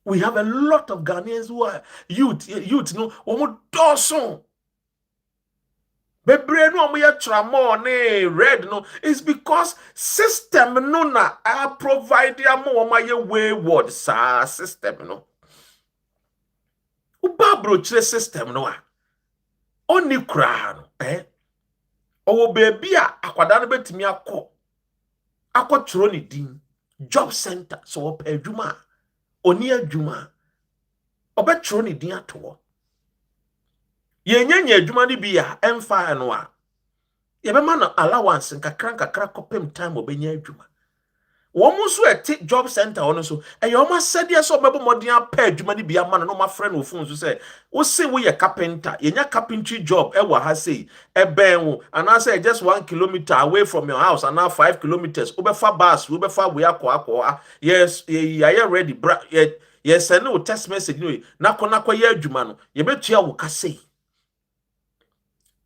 We have a lot of Ghanaians who are youth no omo doson. Bebre no omo ye tramo ne red no is because system no na I provide am omo ye wayward sa system no. Uba bro chire system no a. Oni kura no owo baby a akwada no betimi akọ tro ni din job center so wo pa adwuma oni adwuma obetro ni din ato yenye adwuma ni bi a emfa no a ye be ma no allowance nkakra kopem time obenya adwuma womo so ete job center ono so eyoma sede so mebo modin apa adwuma ni bi ama no ma frɛ no phone so say wo say wo ye carpenter yenya carpentry job e wa ha say e ben wo and I say just 1 kilometer away from your house and now 5 kilometers obefa bus obefa we akọ yes ye ready yes send no text message no na kọ ye adwuma no ye betua wo ka say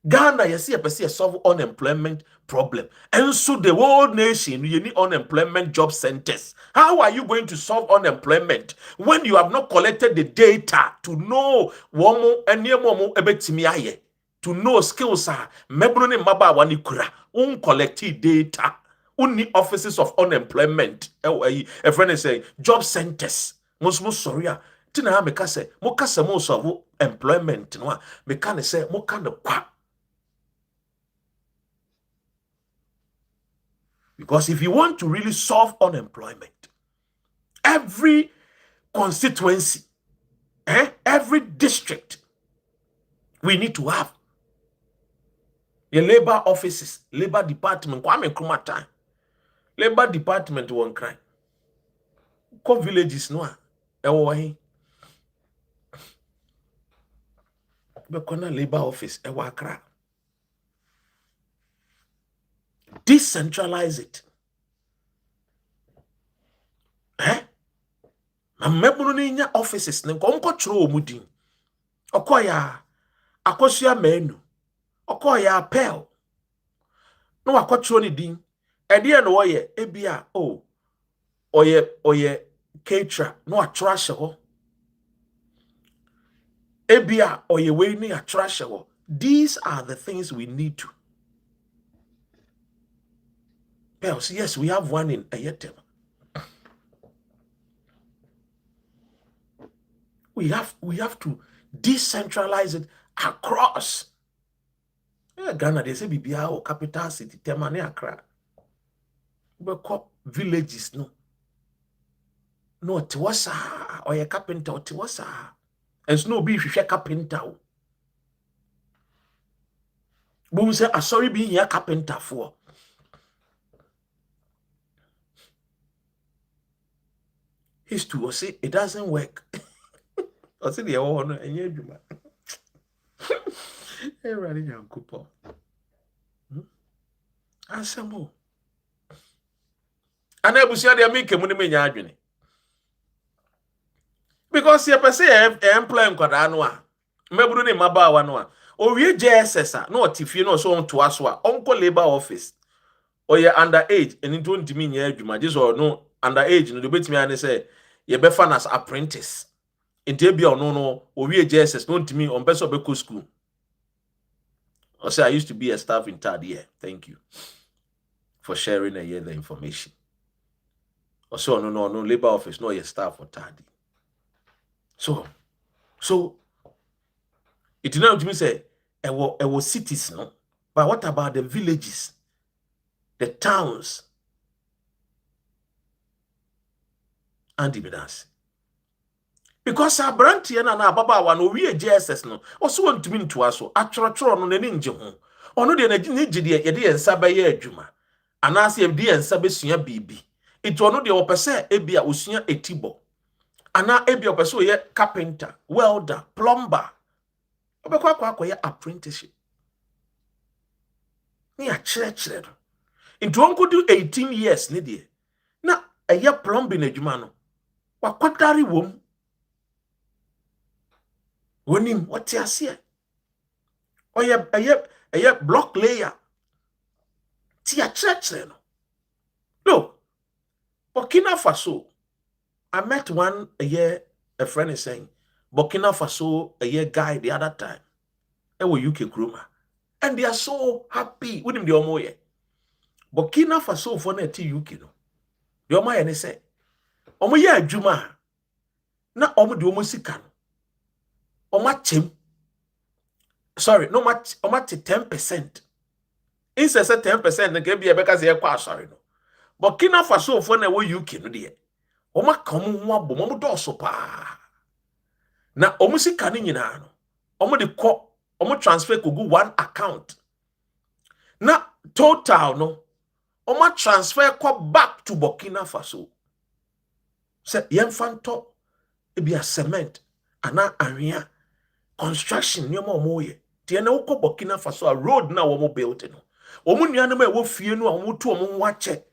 Ghana, you see a person solve unemployment problem. And so the whole nation, you need unemployment job centers. How are you going to solve unemployment when you have not collected the data to know to know skills are mebrone maba wani kura collected data only offices of unemployment a friend is saying job centers most sorry tina meka say mo kasa mo solve employment no meka say mo kind of kwa. Because if you want to really solve unemployment, every constituency, every district, we need to have the labor offices, labor department. Kwame Nkrumah time, labor department won't cry. Ko villages no a labor office Accra. Decentralize it. Na mebunu ni nya offices ne nko tro omudin. Okoya akosua menu. Okoya appel. No akotro ni din. Ede no woye ebia oye caterer no atrash ho. Ebia oye we ni atrash ho. These are the things we need to. Yes, we have one in Ayetem. We have to decentralize it across. Ghana, they say Bibia or capital city, Temane Accra. We call villages, no. No, Tiwasa or a carpenter or Tiwasa. And snow be if you carpenter. Boom say, sorry being a carpenter for. History will say it doesn't work. I say the honor and you man. Hey, running young couple. Answer more. And I will say they make a money many. Because you say employing Quadanwa. Mebuni Maba Wanwa. Or we JSS, no Tiffy no so on to us, Uncle Labor Office. Or you're underage and it don't mean you just or no underage no debate me and say you be fan as apprentice. In Tebia or no, or we JSS don't mean on best of a school. I say I used to be a staff in third year. Thank you for sharing a year the information. Or so no labor office, no your staff for third. So it did not me say it was cities, no. But what about the villages, the towns, and the because our brand here na baba one we JSS no also want to mean to us so atwotwo no nani nje ho ono de na gide ye de ensa ba ye adwuma anase ye de ensa besua bibi ito ono de opese ebia osua etibo ana ebia opese ye carpenter welder plumber obekwa akwa ye apprenticeship ni a chere no into onko do 18 years ne de na eye plumbing adwuma no wakwatari wom wonim what you see oye block layer ti a church no look Burkina Faso I met one a friend is saying Burkina Faso a year guy the other time e wo UK kroma And they are so happy with him the omoye. Burkina Faso for na ti UK no. The omoye ne say, omo ye adwuma na omo de omo sika no. Omo chem. Sorry, no much omo 10%. Instead say 10% na ke bia beka say kwa sorry no. Burkina Faso for na we UK no de. Omo ka omo ho abom omo do so pa. Na omo sika no nyina no. Omo de ko omo transfer kogu one account. Na total no omo transfer ko back to Burkina Faso. Say yemfanto e bia cement ana anwea construction nyoma omo ye. Tie na wokọ Burkina Faso a road na omo build no. Omo nuanom e wo fie no a omo to omo ho ache.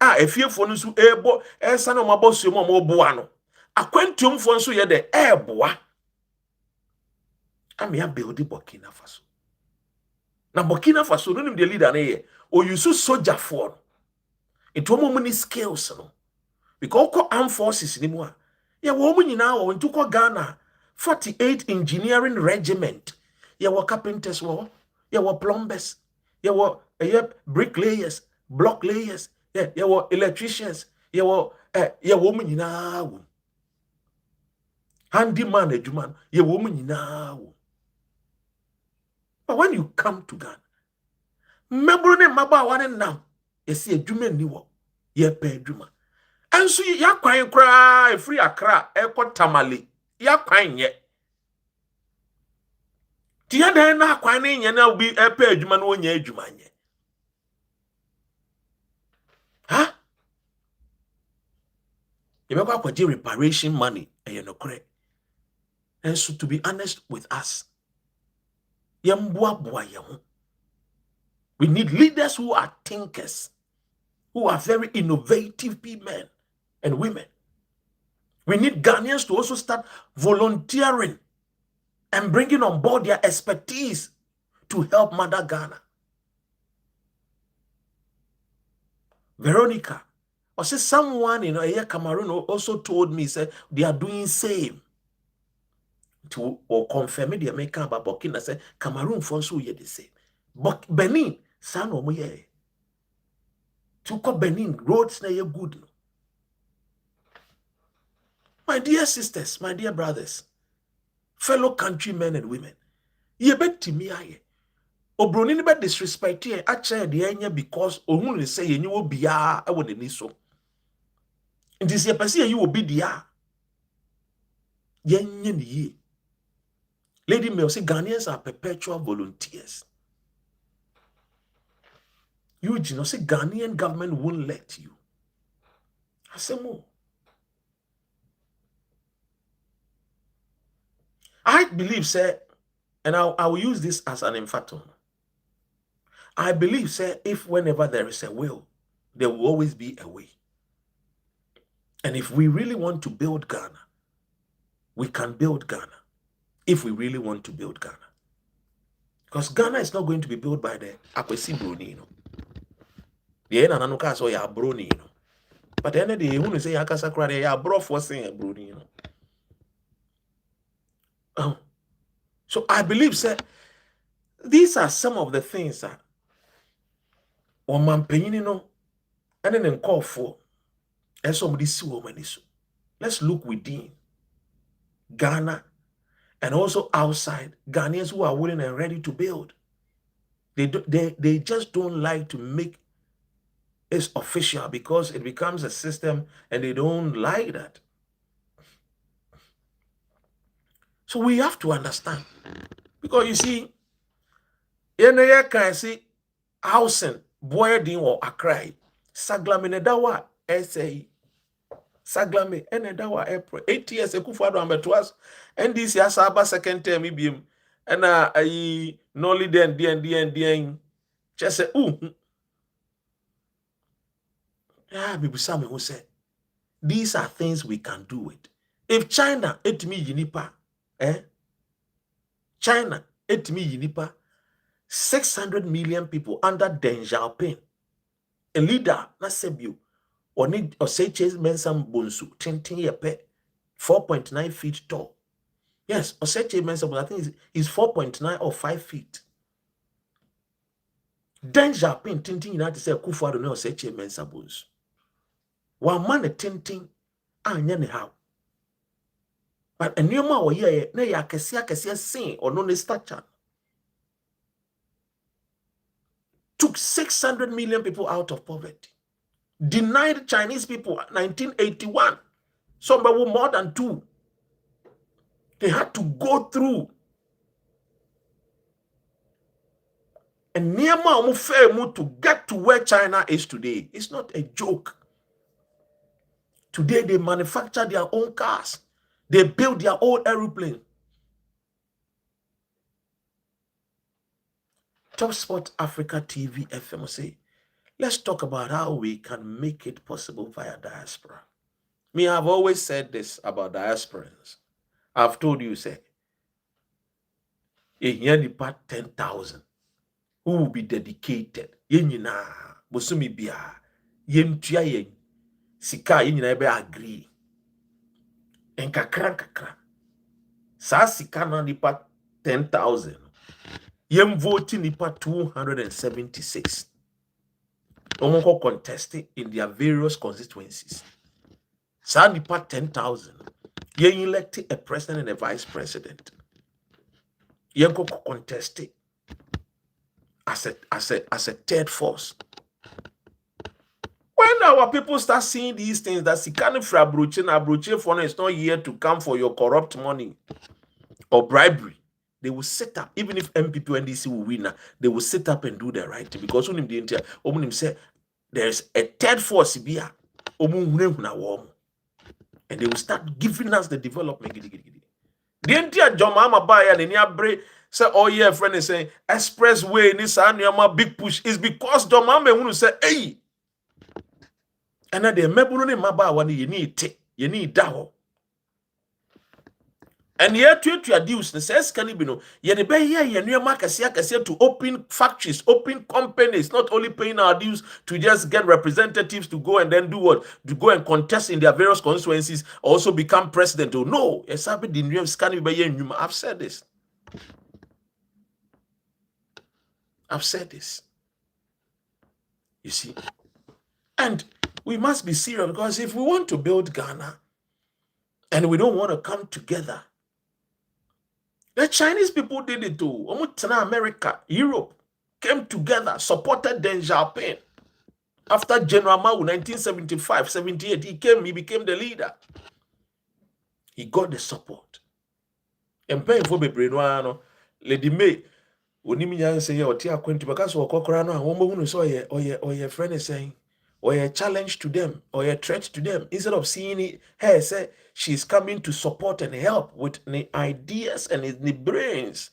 Efiefo no so ebo esa na omo abosuo omo boa no. Akwantumfo nso ye de eboa. Amia build Burkina Faso. Na Burkina Faso no nim the leader na ye. O yusu soldier for no. Ito omo many skills no. Because ko armed forces ni mu a. Ye wo omo nyina wo ntuko Ghana 48 engineering regiment. Ye wo carpenters wo. Ye wo plumbers. Ye wo bricklayers, block layers. Ye wo electricians. Ye wo omo nyina wo. Handyman adwuma. Ye wo omo nyina wo. But when you come to Ghana, membro ne maba wane nam esi adwuma ni wo ye pe adwuma anso ya kwan kra free Accra ekọ Tamale ya kwan ye ti ya dan na kwan ne nye na obi pe adwuma no nya adwuma nye ha ye be kwa kwaje reparation money e no kre. And so to be honest with us, ye mboa ye ho. We need leaders who are thinkers, who are very innovative men and women. We need Ghanaians to also start volunteering and bringing on board their expertise to help Mother Ghana. Veronica, or say someone in Cameroon also told me, say they are doing same. To or confirm the American about Burkina, say Cameroon for so ye the same. But Benin, san omo ye. To call Benin roads na ye good. My dear sisters, my dear brothers, fellow countrymen and women, ye bet to me aye. Obroni ni be disrespect ye ache de enye because ohun say ye nyi bia e wo de ni so. Nti se pese ye obi dia. Ye nye ni ye. Lady Mel say Ghanaians are perpetual volunteers. You know, say Ghanaian government won't let you. I say more. I believe, say, and I will use this as an emphatum. I believe, say, if whenever there is a will, there will always be a way. And if we really want to build Ghana, we can build Ghana. If we really want to build Ghana. Because Ghana is not going to be built by the Akwesi Bruni, The ena nanu ka so ya Bruni, But the end of the day, when you say Yakasa Krade, ya bro for saying Bruni, So I believe, sir, these are some of the things that on man penino and then call for and somebody see woman so. Let's look within Ghana and also outside Ghanaians who are willing and ready to build. They just don't like to make it official because it becomes a system and they don't like that. So we have to understand. Because you see, in the year can see housing, boy din or Accra, Saglame Nedawa, SA, Saglame, Nedawa, April, 8 years, Ekufado Ambetwas, and this year, Saba second term, IBM, and I nolly then, just say, people some who say, these are things we can do it. If China, it me yinipa, China, it me yinipa, 600 million people under Deng Xiaoping, a leader, not Sebu, or need or say Chase Mensam Bonsu, 10 year pet, 4.9 feet tall. Yes, or say Chase Mensam, I think is 4.9 or 5 feet. Danger pin tintin na te say Kufuor no say chairman sabons. One man tintin anya ne how. But a new man ye na ya kese sin or no stature. Took 600 million people out of poverty. Denied Chinese people 1981. Some were more than 2. They had to go through. And Myanmar to get to where China is today. It's not a joke. Today they manufacture their own cars. They build their own aeroplane. Top Spot Africa TV FM say, let's talk about how we can make it possible via diaspora. Me, I've always said this about diasporans. I've told you, say, a year part 10,000 who will be dedicated. Yenina, Bosumi Bia, Yen Tia Sika Yenina be agree. En kakra. Sa Sika na nipa 10,000. Yem voting nipa 276. Omonko contested in their various constituencies. Sa nipa 10,000. Yen elected a president and a vice president. Yen contested as a third force. When our people start seeing these things, that Sikani for Abroche for is not here to come for your corrupt money or bribery, they will sit up. Even if MPP and DC will win, they will sit up and do the right thing. Because when they say there's a third force here, and they will start giving us the development. The entire John Mahama buy and the say, oh yeah, friend is saying expressway, this and big push is because John Mahama will say, hey. And then the mebuno maba one you need that. And here to deals says can be no ye the be here ye new market to open factories, open companies, not only paying our dues to just get representatives to go and then do what? To go and contest in their various constituencies, also become president. Oh no, yes, I've been the scanning by you. I've said this. You see, and we must be serious because if we want to build Ghana and we don't want to come together, the Chinese people did it too. America, Europe came together, supported Deng Xiaoping. After General Mao, 1975, 78, he became the leader. He got the support. And paying for the Lady May, when you say you're acquainted because of Kokorano, and one woman saw your friend is saying, or a challenge to them, or a threat to them, instead of seeing her say she's coming to support and help with the ideas and the brains.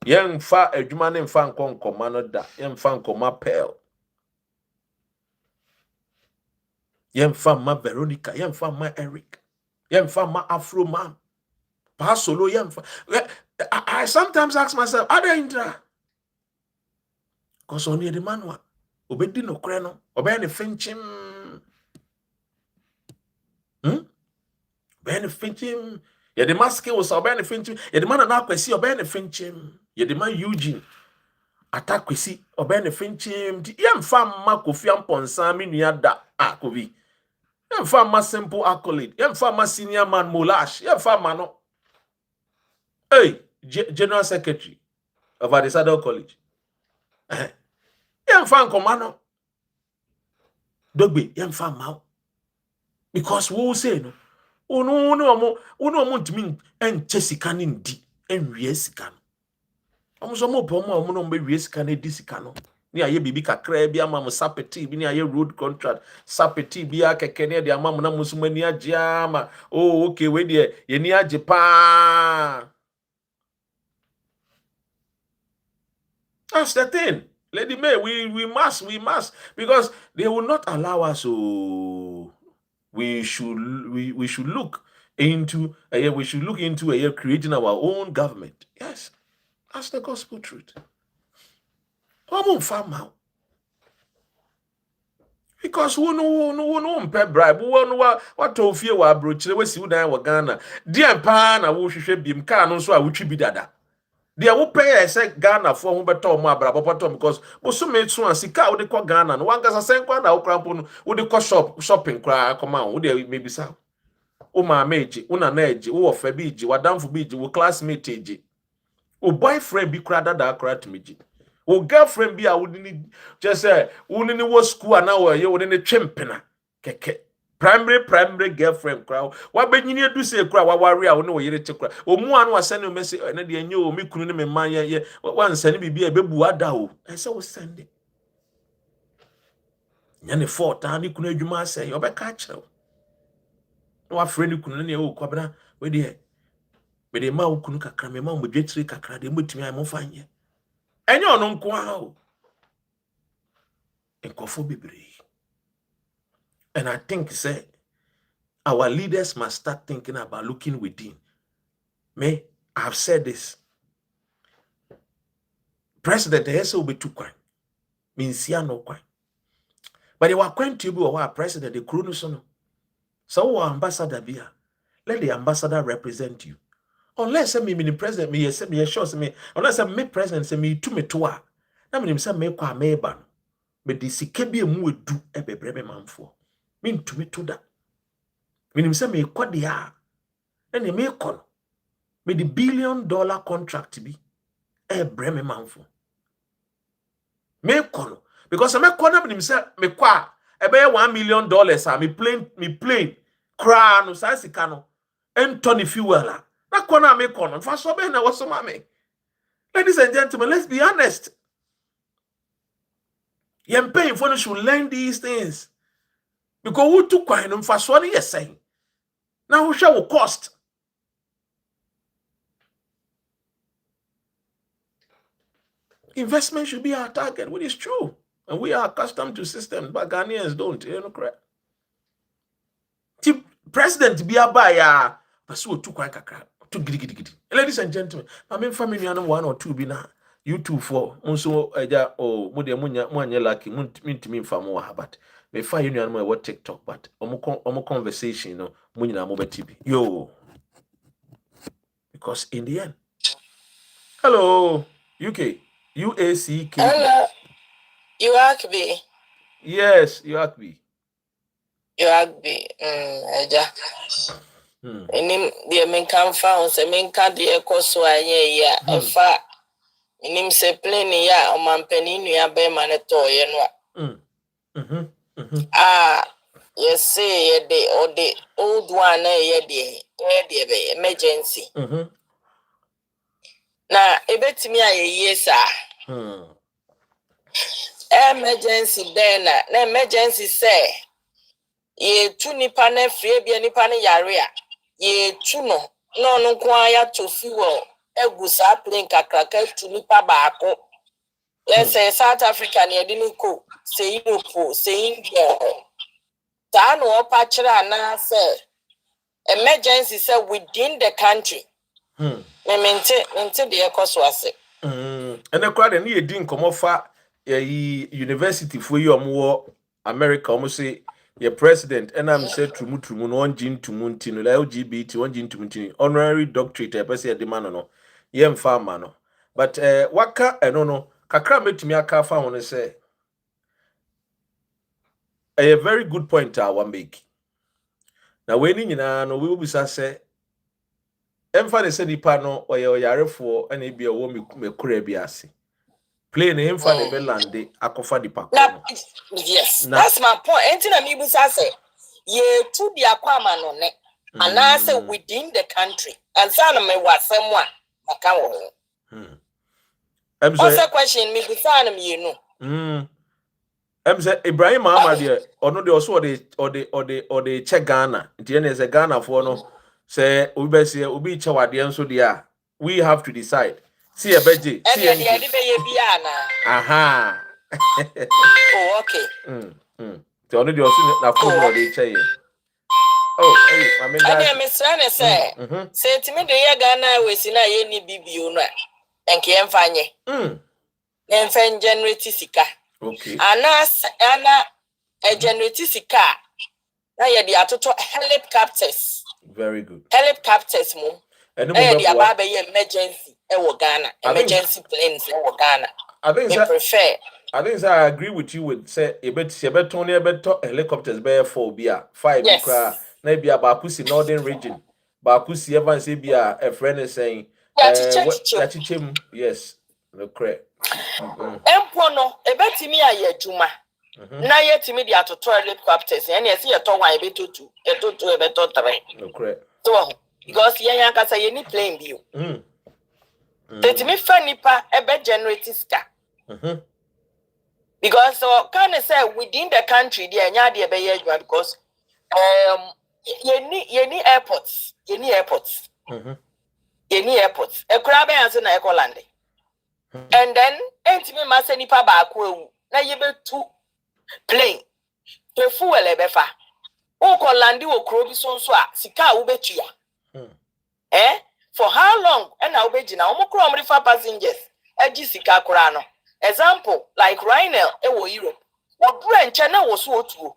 Young fa a human and fan con commando da, young fan coma pale. Young fan ma Veronica, young fan ma Eric, young fan ma Afro man. Pass solo young fan. I sometimes ask myself, are they intra? Because only the man one. Obedi no kreno, obey the finchim. Obey the finchim. Yeah, the mask was obey the finchim. Yeah, the man na kwesi obey the finchim. Yeah, the man Eugene attack kwesi obey the finchim. Yem fam ma Kofi Amponsa mi nua da akobi. Yem fam ma simple accolade. Yem fam ma senior man Molash. Yem fam ma no. Hey, General Secretary of Adesado College. Yem fam komano. Dogbe yem fam ma. Because we will say no. Uno to mean and Chessican indeed and Riesican. Almost a more pomo, no be Riescan disicano. Near ye bibi cacre, be a mamma sapeti, be near your road contract, sapeti, be a cacania, the mamma musumania jama. Oh, okay, wait there, ye near Japan. That's the thing. Lady May, we must, because they will not allow us to. We should look into creating our own government. Yes, that's the gospel truth. Because who no bribe, who know what to fear wa broach, we see we Ghana. Dear pa na wo hwehwe biem ka no so a wotwi bi dada. They will pay say Ghana for whom better more bottom because also made so and sika would call Ghana. No one gets a same one out crampon would the shopping cry come out would they maybe so. O ma meji, una neji, o febiji, wadamfu biji, o classmate eji. O boyfriend be crowded that crowd to me. O girlfriend be I wouldn't just say, wouldn't it was school an hour, you wouldn't a chimpena. Keke. Primary girlfriend crowd. What ben you do say crowd, what worry, I will know you check crowd. O one was sending a message, and then you knew me couldn't me man, yeah, one sending me be a baby wadao. And so was sending. Yan the 4th time you couldn't you must say, you're back catch. No friend you couldn't know, Quabana, where the but the man couldn't kakra, my mom would get 3 kakra, they put me, I'm fine. Yeah. And you're non quao. And Kofo Bibri. And I think, say, our leaders must start thinking about looking within. Me, I've said this. President, the will be too quiet. Means no quiet. But they were going to be our president, the Krunusono. So, our ambassador be here. Let the ambassador represent you. Unless I mean the president, me sure me. Unless I make president, say me to me to her. I mean, say me kwa me ban. But the sikebi mu do ebebrebe manfo. Mean to me to that. Mean say me kwa dia. And me kon. Me the $1 billion contract be ebreme manfo. Me kon. Because I me kon me say me kwa ebe $1 million me plane cra no sa sika no entoni fuel a. Na kona me kono fa so be na wo so ma me. Ladies and gentlemen, let's be honest. You're paying for should learn these things. Because who took quite them for what you're saying. Now who shall cost? Investment should be our target, which is true. And we are accustomed to systems, but Ghanaians don't. You know, correct? President be a buyer. Pursue too quite too giddy. Ladies and gentlemen, I mean family 1 or 2 be now. You 2 for also eja o mude munya lucky mintimi famo habat me fa you know what TikTok but omo conversation no munyina mo betibi yo because in the end hello UK UACK hello UACB yes UACB eja enim de men kan fa on se men kan de ekoso anye ya efa enim se plane ya o mampani nua be ma ne toye no yes say the old one the be emergency na ebetimi ayeye sa emergency then na emergency say ye tu nipa na fie bia nipa na yare a ye tu no kwa ya to fuel egusa plane kakraka tu nipa baako let's say South Africa ne didn't go say Europe say India ta no opachira na say emergency say within the country me mente de ekoso ase and the crowd and ye din komo fa university for you omo America almost say your president and I'm said Trumu Trumu no one gin to Muntino LGBT one gin to Muntino honorary doctorate I say the man no yem farmer no but waka no kakra metimi aka fa won say a very good point I wan make na we ni nyina no we bisa say emfa ne say nipa no oyarefo and e bia wo me kura bi ase plane emfa ne be lande akofa di pa yes that's my point anything na me bisa say ye tu di akwama no ne and I say within the country and sana me wasem a aka wo what's the question me bisa na me no say Ibrahim Mahama there ono de also or the check Ghana nti na say Ghana for no say obi say obi che wade enso dia we have to decide see a beje see aha oh okay the ono de also na phone no dey che oh hey I mean that me say timi de ye Ghana we si na ye ni bibio no enke emfanye emfen generate sika okay ana generate sika na ye di atoto helicopters very good helicopters mo and the emergency Ghana. Emergency planes Ghana. I think prefer. I think I agree with you with say a bit helicopters bear 4 beer 5 Yes. maybe about Kusi Northern region. Bakusi Evans be a friend is saying yes, the correct. Empono, ebetimi aye juma. Na yetimi di atoto helicopters. Yani esi yeto wan ebeto 2, ebeto 3. No correct. So because yan kasa ye ni plane bio. Tetimi fa nipa ebe generate ska. Because can I say within the country there nya de ebe ye because ye ni airports. Ye ni airports. Ekura be yanse na ekolande. And then entimi mase nipa ba akwa na ye be tu plane. Te fuel ebefa. O ko landi wo kro bi so a sika wo betua. For how long? And now begina omukro omrifa passengers. Eji sika kura no. Example, like Rhino, ewo Europe. Wo bru enche na wo so otuo.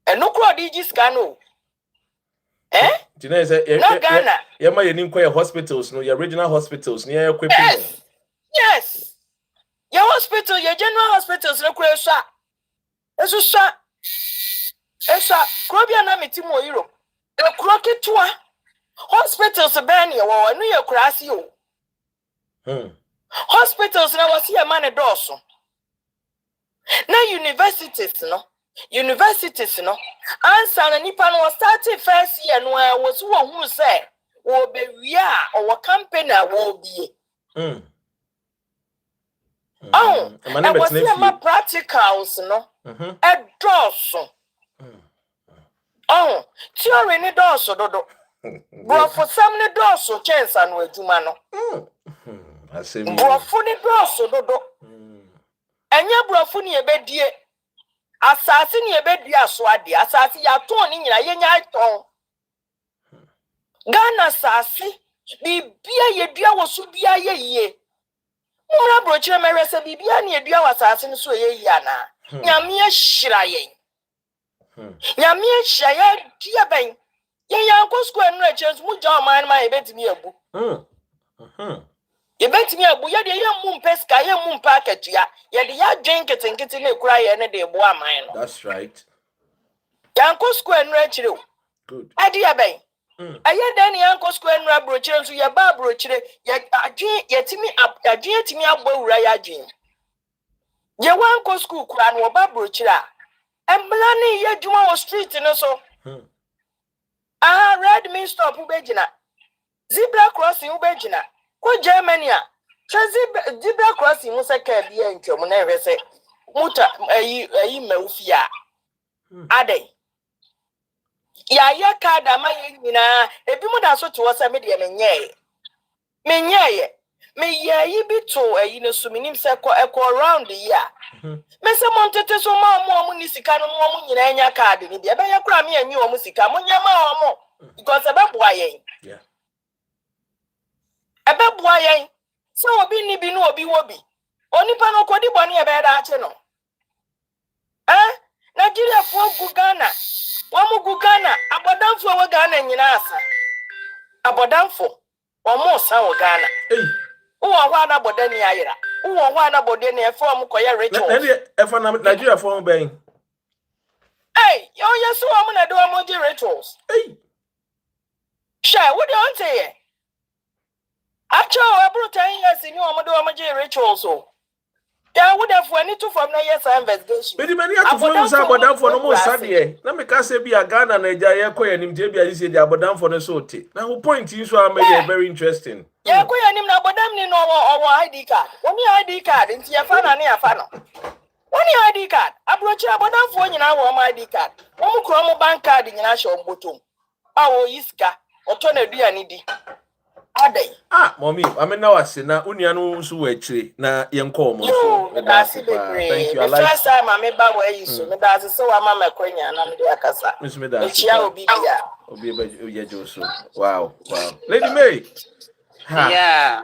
Eno kro di ji sika no. Tina say Ghana. Yema ye nim kwa hospitals no, your regional hospitals near equipping. Yes. Your hospital, your general hospitals no kro so. Eso so. Esa kro bia na metimo Europe. E kro ketua. Hospitals ben ye wo no ye kurasi o. Hospitals na wasi e man doso. Na universities no. Ansa na nipa no start first year no was wo hu say wo be wia or company wo bie. Oh, and what's my practicals no? E doso. Oh, theory ni doso dodo. Bro for some ne doso chance anu adwuma no. Brofo ni doso dodo. Enya brofo ni ebedie. Asase ni ebedie aso ade. Asase ya ton ni nyina yenya ton. Ghana asase bibia yedua wo so bia ye. Mora brochire merese bibia ni edua wo asase ni so ye ana. Nyame ahira yen. Nyame ahira ya dia ben. Yen yanko school enu echens mu ja man ma ebetimi abu. Ebetimi abu ye de ye mum peska ye mum packet ya. Ye de ya drink ketenkete na ekura ye ne de ebo aman no. That's right. Yanko school enu echire o. Good. Adi ya ben. Aye dan yanko school enu abrochire nso ye ba abrochire ye adwen yetimi adwen yetimi abawura ya adwen. Ye wanko school kura no ba abrochire a. Embla ni ye dwuma wo street no so. Red mean stop ubejina. Zebra crossing ubejina. Ko Germany a. Zebra crossing musa ka bia ntwom na ehwese. Muta ayi mawfia. Ade. Ya kada ma nyina ebi mu da so to wasa me de menye. Me yi bi to ayi no so minim se ko around the year. Me se montete so ma mo ni sika no mo nyina anya card ni bia be ya kura me anyi o mo sika mo nya ma mo because ebe boa yen. Yeah. Ebe boa yen. So obi ni bi no obi wo bi. Onipa no kodi boni ebe da ache no. Nigeria fo gu Ghana. Wa mu gu Ghana, abodamfo wa Ghana nyina asa. Abodamfo wa mo sa wa Ghana. Uwa hwa na bodani ayira. Uwa hwa na bodani efo am koye rituals. Na efo na Nigeria fo ben. Hey, yo yeso am na do am rituals. Hey. Sha, what do you say here? Actually, abro 10 years ni am do am rituals so. Yeah, would have any two from 9 years investigation. But many are to say about for no more Sunday. Na me ka say be a Ghana Nigeria koye nim je bia say the abodam for no so te. Na who point you so am very interesting. Yeah, koye nim na abodam ni no our ID card. Oni ID card nti ya fa na ya fa no. Oni ID card. Abrochi abodam for nyina wo ID card. Wo mu kro mu bank card nyina hye ombotom. Awo iska, oto na duane di. Adai. Mommy, I mean now I say na unia no so we chire na yenko mo so. Thank you. The first time I met back where you so me da so wa mama kwanya na me de akasa. Miss me da. Chia obi bia. Obi ba ye jo so. Wow. Lady May. Yeah.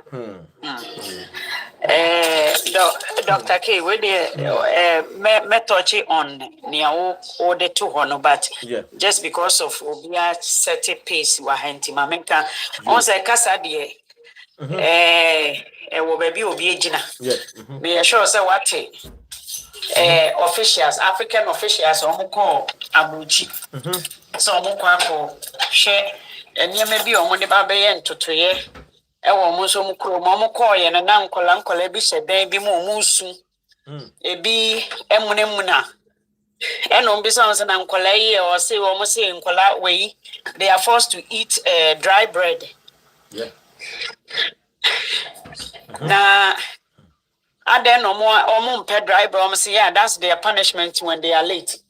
Dr. K, we me touch on near all the 200, but just because of Obia set a pace, Wahanti Mameka, on the Casa de Will be Obiegina. Yes. Be sure say what officials, African officials, Omuko Abuchi. So Omuko share and you may be on the Babayan to Toye. Ewo muso mukro momuko ye na nkola bi se dan bi mu musu. Ebi emunemuna. Eno bi so na nkola yi o se wo mo se nkola we they are forced to eat dry bread. Yeah. Na ade no mo mpe dry bread say yeah that's their punishment when they are late.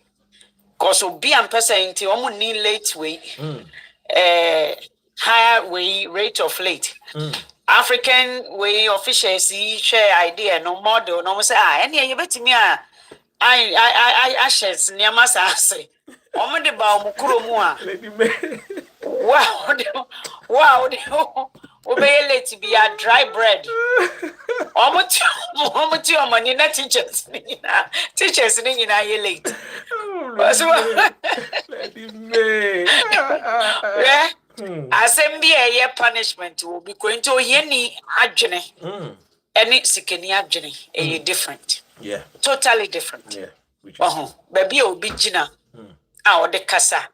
Cause obi am person nti omo need late way. Higher way rate of late. African way officials share idea no model no say any you bet me I shares near massa say omo de ba omo kuro mu a wow obey late be a dry bread omo ti omo ni na teachers ni na ye late so yeah assembly a punishment will be going to any adjene any sikeni adjene a different totally different baby obi gina our the kasa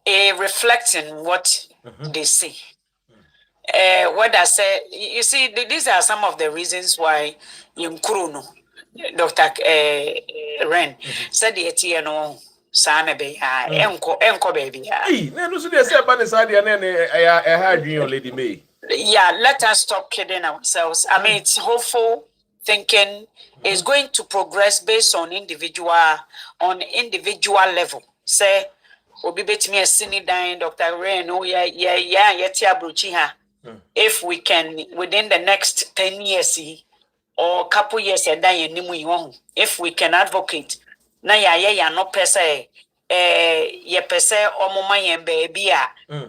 a reflecting what they see what I say you see these are some of the reasons why Yumkuruno Dr. Ren said the etiano Sana be enko baby. No, so they say about this idea, and I had you, Lady May. Yeah, let us stop kidding ourselves. I mean, it's hopeful thinking is going to progress based on individual level. Say, obi betimi asini dan Dr. Ren, oh yeah, tia bruchi ha. If we can within the next 10 years or couple years if we can advocate. Na ya no pese ye pese omoma yen baby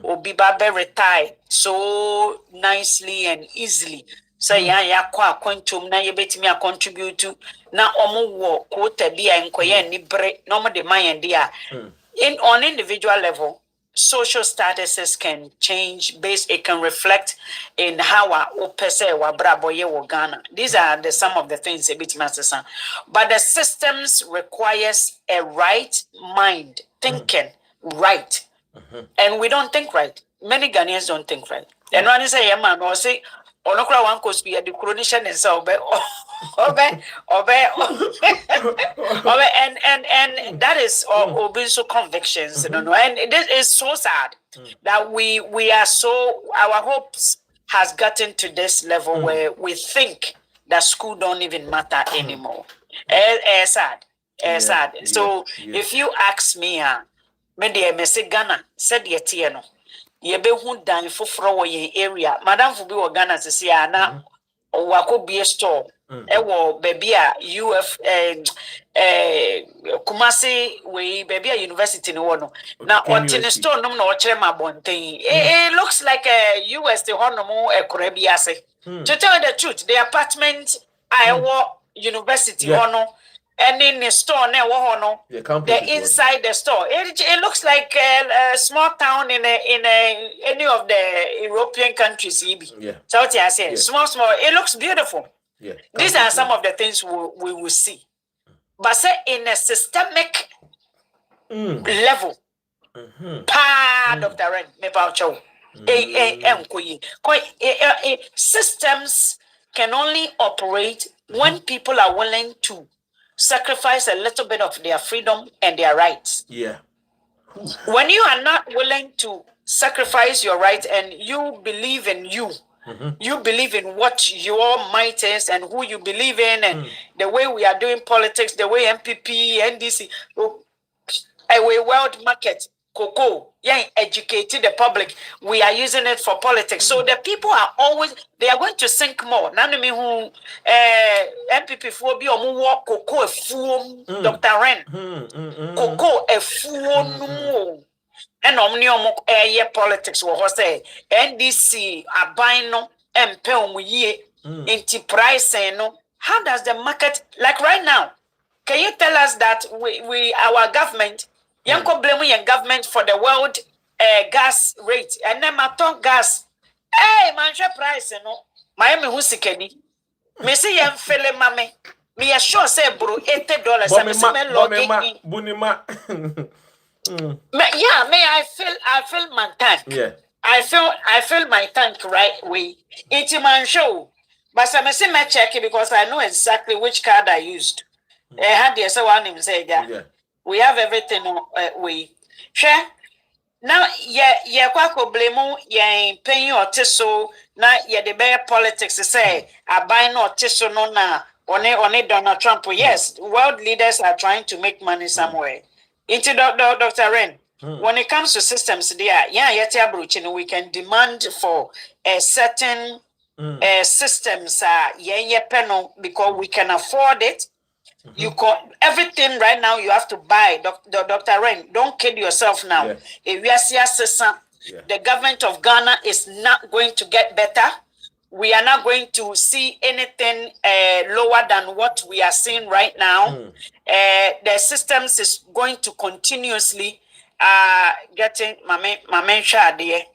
obi ba be retire so nicely and easily say ya kwa kwantum na ye betimi a contribute to na omo wo quota bi a nkoye ni bre no mo de mayen dia in on individual level social statuses can change it can reflect in how our pese wa braboye wo Ghana. These are some of the things a bit master, but the systems requires a right mind thinking right, and we don't think right. Many Ghanaians don't think right. And when you say man or say onokra one could be a chronician and so and that is also convictions, and it is so sad that we are so our hopes has gotten to this level where we think that school don't even matter anymore. Sad. So if you ask me, me say Ghana said yetieno ye be hu dan foforo wo ye area madam fu bi wo Ghana sisi na wako be store ewo baby a UF Kumasi we baby a university no no na otine store no na okere ma bonten it looks like a US the honomo ekora bi ase to tell the truth the apartment I university hono and in the store the inside the store it looks like a small town in any of the European countries. So I say small it looks beautiful. These are some of the things we will see, but say in a systemic level part of the rent systems can only operate when people are willing to sacrifice a little bit of their freedom and their rights. When you are not willing to sacrifice your rights and you believe in you believe in what your might is and who you believe in and the way we are doing politics, the way MPP, NDC, a way world market, cocoa, educated the public. We are using it for politics. So the people are always, they are going to sink more. None me who MPP for be or cocoa a fool, Dr. Ren. Cocoa a fool. And omni politics will say NDC abino empel ye into price no. How does the market like right now? Can you tell us that we our government yanko blame your government for the world gas rate and then maton gas Hey, man, share price no. Miami who sikeni. Me see yam fele mame. Me sure say bro $80. I me see me logging in. Bunima. Yeah, may I feel my tank. Yeah. I feel my tank right way. It's man show. But I say me check it because I know exactly which card I used. Had the say one him say yeah. We have everything we share. Now kwa blame ye paying or tiso na ye the bear politics say I buy no tiso no na one Donald Trump. Yes, world leaders are trying to make money somewhere. Into Dr. Ren, when it comes to systems there, we can demand for a certain systems panel because we can afford it. You everything right now you have to buy. Dr. Ren, don't kid yourself now. If we are the government of Ghana is not going to get better. We are not going to see anything lower than what we are seeing right now. The systems is going to continuously getting my main share there.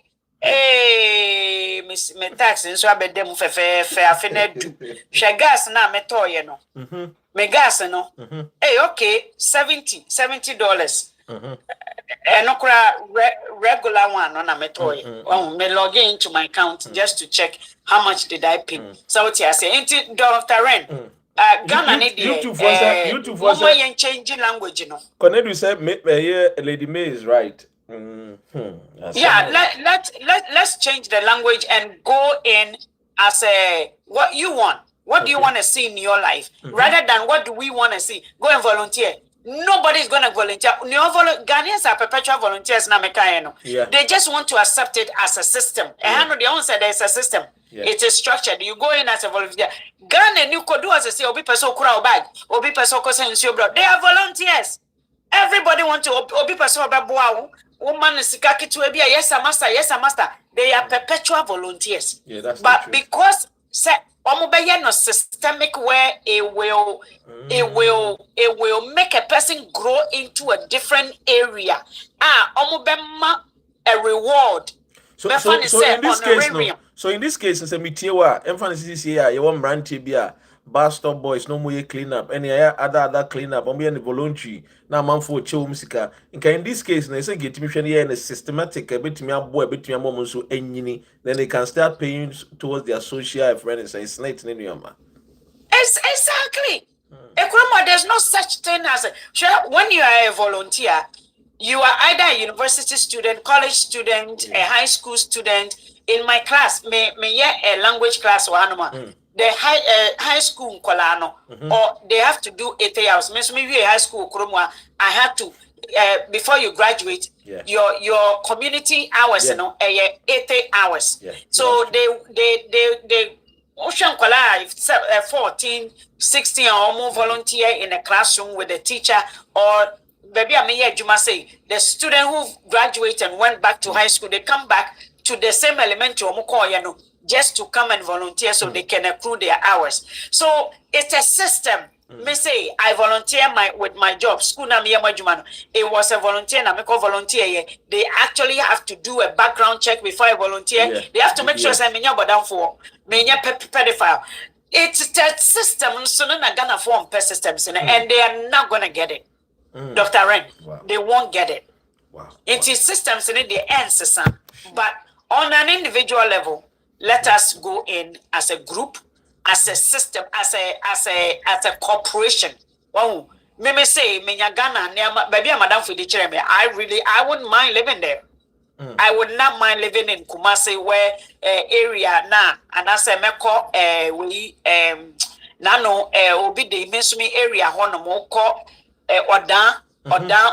Hey, Miss Tax, and so I bet them fair fined. Shagas na metoye no. Me gas no. Hey, okay, $70. And no regular one on a metoy. Oh, me log into my account just to check how much did I pay. So what you say? Into Dr. Ren. Ghana need YouTube for changing language, you know. Corneliu said, Lady May is right. Yeah, let's change the language and go in as a what you want. What do you want to see in your life? Rather than what do we want to see? Go and volunteer. Nobody's going to volunteer. Ghanaians are perpetual volunteers. They just want to accept it as a system. And they all said there's a system. It is structured. You go in as a volunteer. Ghana, you could do as a say, Obi Peso Kura bag, Obi Peso Kosen bro. They are volunteers. Everybody want to Obi Peso Babuau. Woman Sikaki to be a yes, a master, yes, a master. They are perpetual volunteers. Yeah, that's but because no systemic where it will make a person grow into a different area. A reward. So in this case, it's a meteor. Emphasis here, you want brandy beer, bar stop boys, no more clean up, any other clean up, and be any voluntary. Now, man for chill musica. In this case, they say get me here in a systematic, a bit me a boy, a bit me a moment so any, then they can start paying towards their social friends and snakes in your man. Exactly. There's no such thing as when you are a volunteer, you are either a university student, college student, a high school student. In my class, me a language class or the high school kolano or they have to do 80 hours. Maybe a high school kromwa. I had to before you graduate, your community hours, 80 hours. So they Ocean Kola 14, 16 or more volunteer in a classroom with a teacher or maybe I may Juma say the student who graduated and went back to high school, they come back to the same elementary just to come and volunteer so they can accrue their hours. So it's a system. Me say I volunteer with my job. School na it was a volunteer na me call volunteer. They actually have to do a background check before I volunteer. They have to make sure say me down for me pedophile. It's that system so na Ghana form per systems and they are not gonna get it. Dr. Ren, they won't get it. It is systems in the end, but on an individual level, let us go in as a group, as a system, as a corporation. Wow, me say me Ghana, baby, Madam for the chairman. I wouldn't mind living there. I would not mind living in Kumasi, where area now, and I say meko we nano obi de me area hono call Odan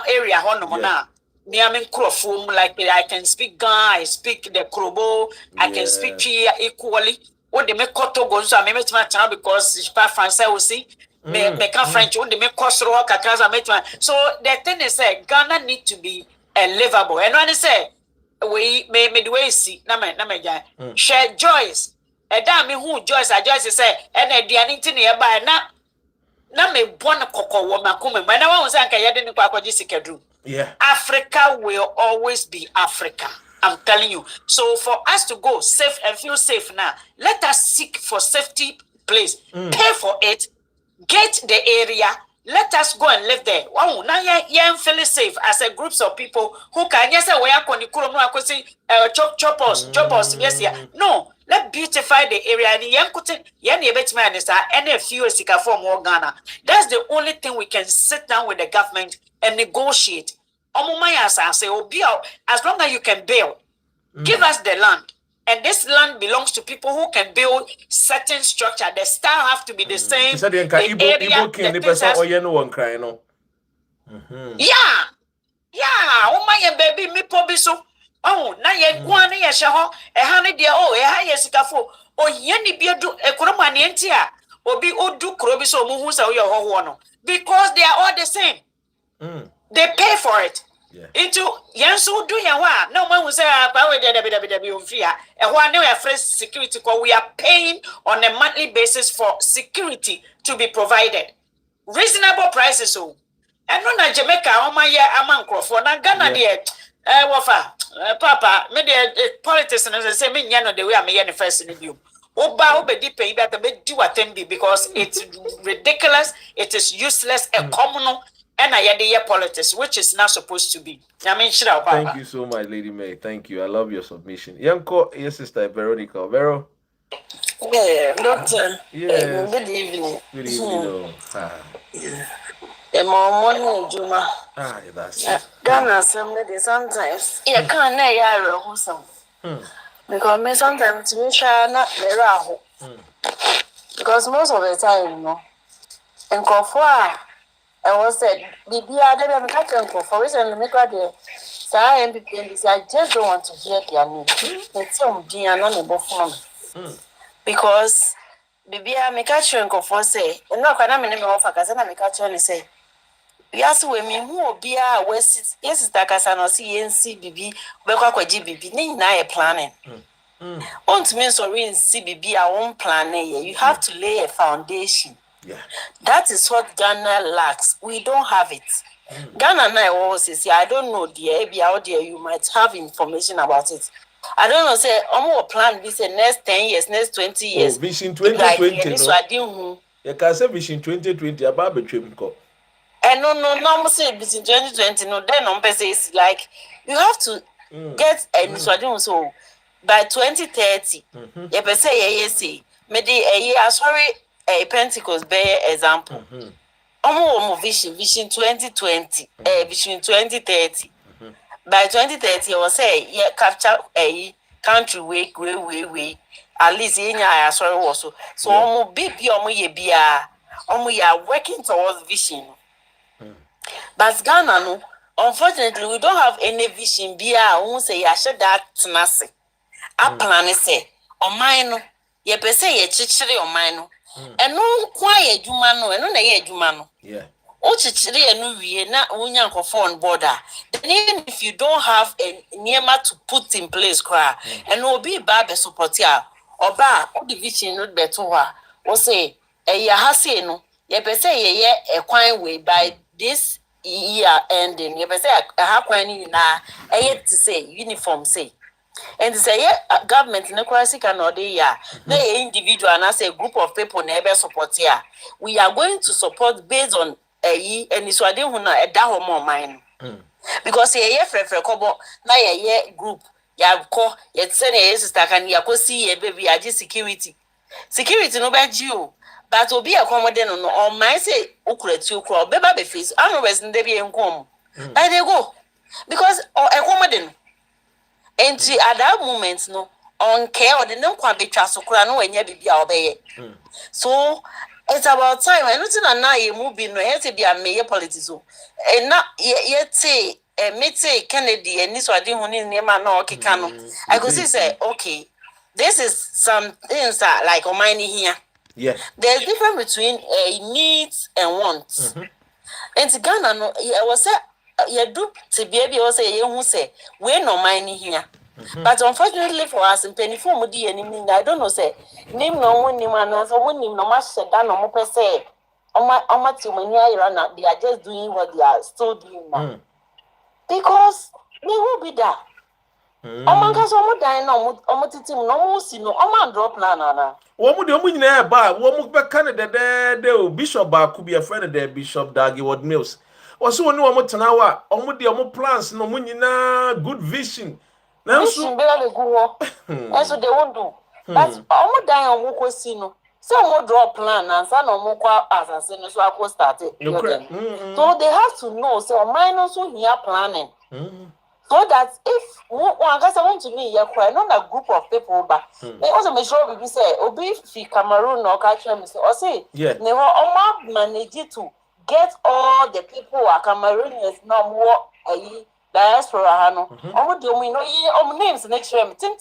area hono na. Me am in Krofum, like I can speak Ga, I speak the Krobo, I can speak Chia equally. What they make Koto Gonzo, I make my town because it's part France, I will see. Make a French, what they make Kosro, Kakaza, make my. So the thing is, Ghana need to be livable. And when I say, we may midway see, Name, share joys. A damn me who joys, I just say, and a dianity nearby na me born koko woman come. When I was saying, I didn't quite. Yeah. Africa will always be Africa. I'm telling you. So for us to go safe and feel safe now, let us seek for safety place, pay for it, get the area. Let us go and live there. Wow, now you feel safe as a groups of people who can yes say we are choppers, yes, yeah. No, let's beautify the area and any few sika from Ghana. That's the only thing we can sit down with the government and negotiate. As long as you can build, give us the land. And this land belongs to people who can build certain structure. The style have to be the same. The area, the things yeah. Oh my baby, me pobi so. Oh, na ye kwa na ye hye ho. De ye sikafo. O ye ni bi edu ekoroma ne entia. Obi odu kuro bi so mu hu sa wo ye ho no. Because they are all the same. They pay for it. Yeah. Into Yansu do ya wa no one will say fresh security because we are paying on a monthly basis for security to be provided. Reasonable prices so. And no Jamaica for na Ghana wafa papa me the politics and say me nyano the way I me first in you. Oba obedi pay that be do attend because it's ridiculous, it is useless and communal. And I had the politics, which is not supposed to be. Thank you so much, Lady May. Thank you. I love your submission. Yanko, yes, sister Veronica. Vero. Yeah, doctor. Yeah. Good evening. Good evening. Yeah. Morning, Juma. That's it. Ghana, sometimes. Yeah, can't I wholesome. Because me sometimes we try not the raho. Because most of the time, you know, and Kofwa. I was said, Bibi, I didn't catch uncle for reason to make out there. So I just don't want to hear their name. It's some dear non because Bibi, I make catch uncle for say, and no, can I mean of a casana make catch and say, yes, women who will be our West, yes, Takasano CNC BB, Beka GBB, nay, planning. Want me so in CBB, our own plan. You have to lay a foundation. Yeah. That is what Ghana lacks. We don't have it. Ghana and I always say, I don't know, dear, maybe out there you might have information about it. I don't know, say, I'm plan this next 10 years, next 20 years. Vision 2020. Like, so I didn't. You can say Vision 2020 about the trim call. And no, say Vision 2020, no, then on say it's like you have to get and so I don't so by 2030, you say, yes, maybe a year, sorry. A Pentecost Bay example. Vision 2020, Vision 2030. By 2030, I will say, yeah, capture a country way. At least in your sorry also. So we are working towards vision. But Ghana, no, unfortunately, we don't have any vision. Won't say I should that tenacity. I plan say, on mine, ye per se ye chichiri on mine. And no quiet jumano, and no ye jumano. Yeah. Chichiri and no na unyanko phone border. Then even if you don't have a nearma to put in place, cry and no be bad support ya or bar or division not better or say a yahasi no ye per se ye a quiet way by this year ending. Ye per se a half na a yet to say uniform say. And say, yeah, government in the crisis cannot be ya. They individual and as a group of people never support here. We are going to support based on a and it's what they want a down more mine. Because a for couple, now a group, ya call yet send a sister can ya go see a baby, I just security. Security no bad you, but will be accommodating on my say, Ukret, you crawl, baby face, unrest and they be in home. And they go because or accommodating. And at that moment, no, on care or the no quite be trasocrano when you be obey. So it's about time. I nothing and now you moving no have to be a mayor politics. And not yet say, me say Kennedy and this one didn't name no Kikano. I could say, okay, this is some things that like on mine here. Yeah. There's difference between needs and wants. And to Ghana, no, I was you do to be able to say, you say, we're no money here. But unfortunately for us, in penny form, I don't know, say, name no one, no much said, no more per se. On my too many run out, they are just doing what they are still doing now. Because they will be there. Omanka so mo dan na omo titim no mo si no oman drop plan na. Womu de omu nyina ba womu be kan de o bishop ba ku be a friend de Bishop Dagi Ward Mills. Oso woni womu tena wa omu de omu plans no mu nyina good vision. Nanso Vision be le go ho. Eso they won't do. But omo dan omo ko si no. So omo drop plan and say no omo kwa asase no so akọ start it. So they have to know say oman no so here planning. So that if one guy want to me, you're quite not a group of people, but they also make sure we say, Obi fi Cameroon or catch me, or say, never Oma manage to get all the people who are Cameroonians no more a diaspora, hano. Omo do we know names next year, tin.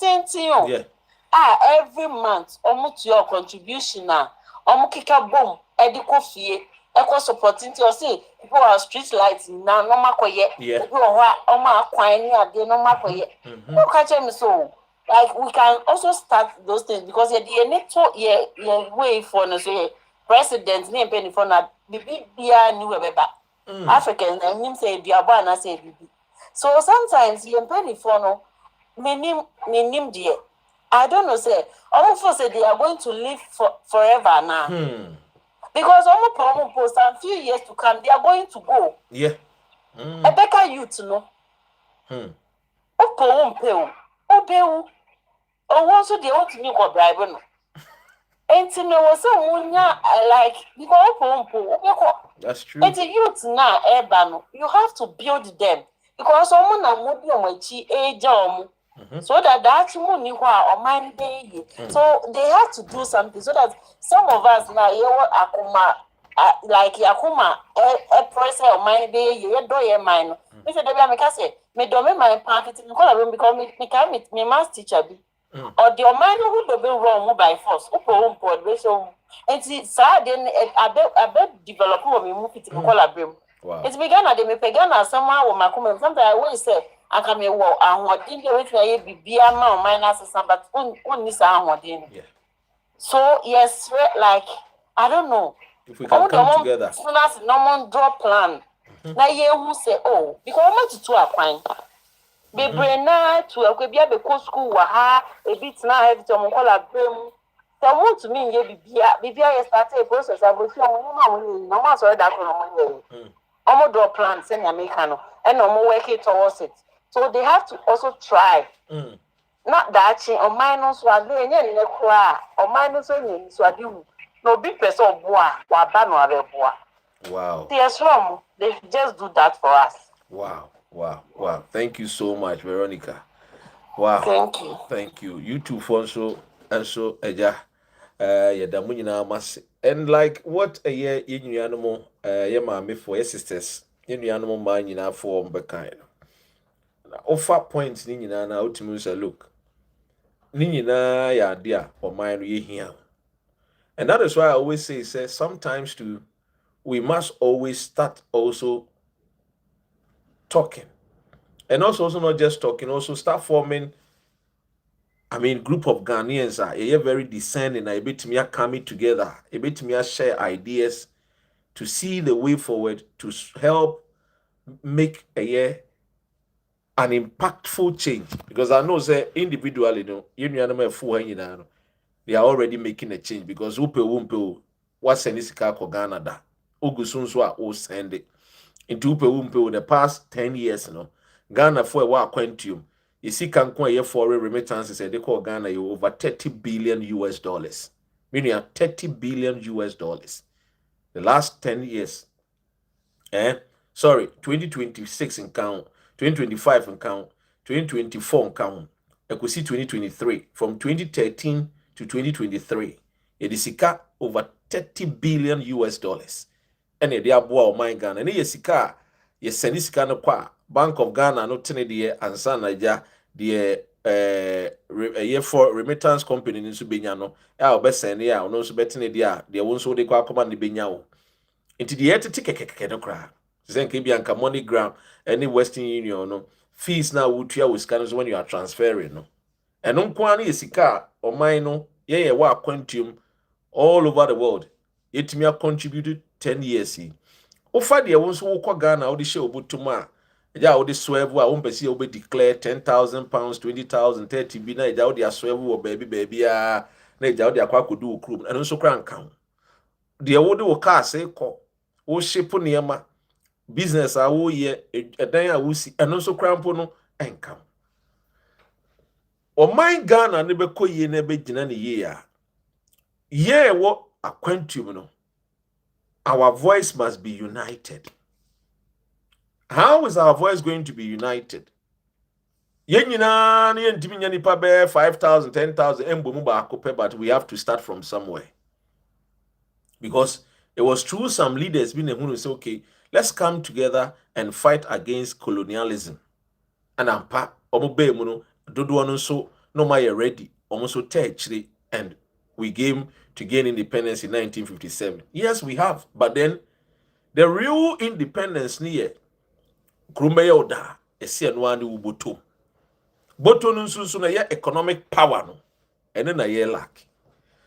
Every month, almost your contribution now, kika boom, ediko fee. Equal supporting to say people are street lights now, no makoye. People are no makoye. No catch me so. Like we can also start those things because the next way for no say president name penny for na bibi bia new beba. Africans and him say biaba na say bibi. So sometimes you penny for no name dear. I don't know say almost say they are going to live forever now. Because almost post and few years to come, they are going to go. Yeah. A better youth, no. Opeu. Also, they want to make a bribe. No. And to know some like because that's true. It's a youth now, urban. You have to build them because someone would be on age. So that money or mind so they have to do something so that some of us now akuma like yakuma a person or mind you do your mind. Mr. Debbie Amekase, me do me my packet because me math teacher be or the mind who be wrong by force. And see, then I bet develop me move it to call. It's begun at the me pegana somehow with my comment. Sometimes I always say I can me walk and what didn't you be a man minus some but only someone. So yes, like I don't know. If we can come together. No one draw plan. Now you who say oh because I'm not to a fine. Be brain to a be a school waha a bit now have to call a brim. So I want to mean you be a started a process. I will show no one saw that on my draw plans in Americano and no more working towards it. So they have to also try. Not that or minus one day in the cry or minus one so I do no big person of bois or banner bois. Wow. Yes, they just do that for us. Wow. Thank you so much, Veronica. Wow. Thank you. You too, Fonso, and so Eja. Damunina mas and like what a year in your animal, me for your sisters, in your animal mind in our form, kind. Offer points, Nina, now to me say, look, Nina, ya dear, or mine, ye here. And that is why I always say, sometimes too, we must always start also talking. And also not just talking, also start forming. Group of Ghanaians are very discerning. A bit me coming together, a bit me share ideas to see the way forward to help make an impactful change. Because I know say individually, they are already making a change because what's in this car for Ghana da Ogusunso o send it into the past 10 years, Ghana for a quantum. You see, can come foreign remittances, they call Ghana over $30 billion US dollars. Meaning $30 billion US dollars. The last 10 years. 2026 in count, 2025 in count, 2024 in count. I could see 2023. From 2013 to 2023. It is over $30 billion US dollars. And they are boy my Ghana. And yes, send this kind of Bank of Ghana no tene de ansa naija de year for remittance company ni so benya no obesene ya no so betene de a de won so de kwa akoma ne benya wo enti de yetete kekekeke no kra zenke bi anka MoneyGram any Western Union no fees na wutua with scanners when you are transferring no eno nko na yesika oman no ye wa quantum all over the world yetimi a contributed 10 years. Ofa de won so wo Ghana wo de she obutum a Yeah, all the swerve, I won't see over declare £10,000, 20,000, 30 be na ja the swerve or baby na ja the aqua could do crew and also crank count. The award will car say call o ship niema business a wo ye a dan a wo si and also crampo no enka. O my Ghana ne be ko ye na be gina ne ye a. Ye wo aquantum no. Our voice must be united. How is our voice going to be united? Yen nyina ne ntimi nya nipa be 5,000, 10,000 embomu ba akope, but we have to start from somewhere. Because it was through some leaders being able to say, okay, let's come together and fight against colonialism. And ampa omobe muno dodo no so no my ready almost so actually, and we came to gain independence in 1957. Yes, we have, but then the real independence near Krumbeya Oda esi no ani uboto. Boto no so na ye economic power no, and then ye lack.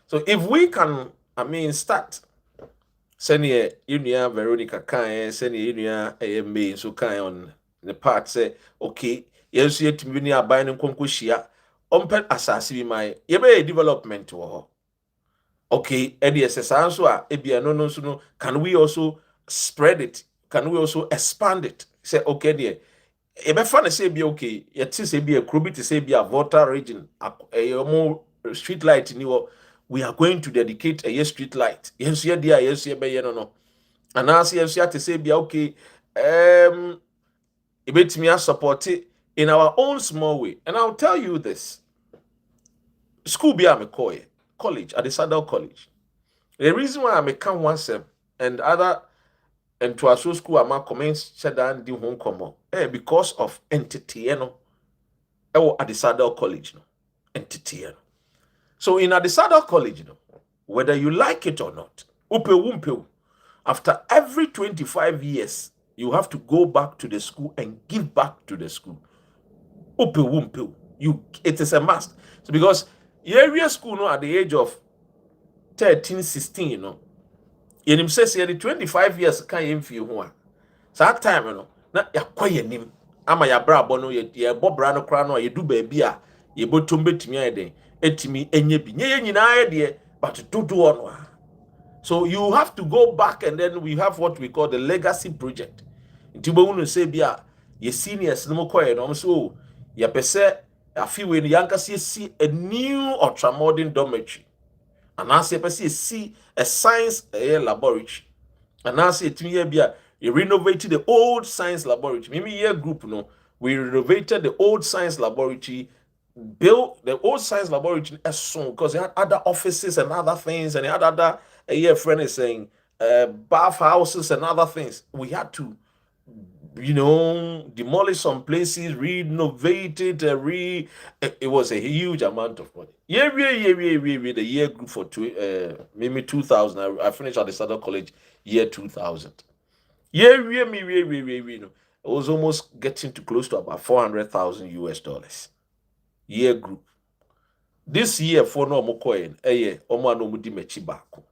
So if we can, start. Senior Unia Veronica Kai, Senior Unia AMA, so kind on the part say, okay, yes, yet me buying concushia, open assassin my yebe development to her. Okay, and yes, answer, ebia no, can we also spread it? Can we also expand it? Say, okay, dear. Ebe fun say be okay, yet say be a crubby to say be a water region, a more street light in your. We are going to dedicate a street light. Yes, yeah, dear, yes, yeah, no. And as yes, yeah, to say be okay, it makes me support it in our own small way. And I'll tell you this: school be a college at the Saddle College. The reason why I come once and other and to our school, I'm commence shut down the home come because of entity, you know, at the Saddle College, no entity, you know. So in Adisada College, whether you like it or not, after every 25 years, you have to go back to the school and give back to the school. It is a must. So because area school at the age of 13, 16, you says the 25 years can't feel so that time, na yakwa nim ama ya bra bono ye bobra no kra no ye du ba bia ye botom betimi ayede etimi enye bi nye nyina de but dodo no. So you have to go back, and then we have what we call the legacy project. Ntibo unu say bia ye seniors no koye no so ye pese afiwe no yanka see a new ultramodern dormitory, and as ye pese see a science laboratory, and as ye timi bia you renovated the old science laboratory. Maybe your group, we renovated the old science laboratory, built the old science laboratory as soon because it had other offices and other things, and it had other, a friend is saying, bath houses and other things. We had to, demolish some places, renovate it, it was a huge amount of money. The year group for maybe 2000. I finished at the Southern College year 2000. It was almost getting to close to about $400,000. Year group. This year for no more coin, no mudi mechi bako.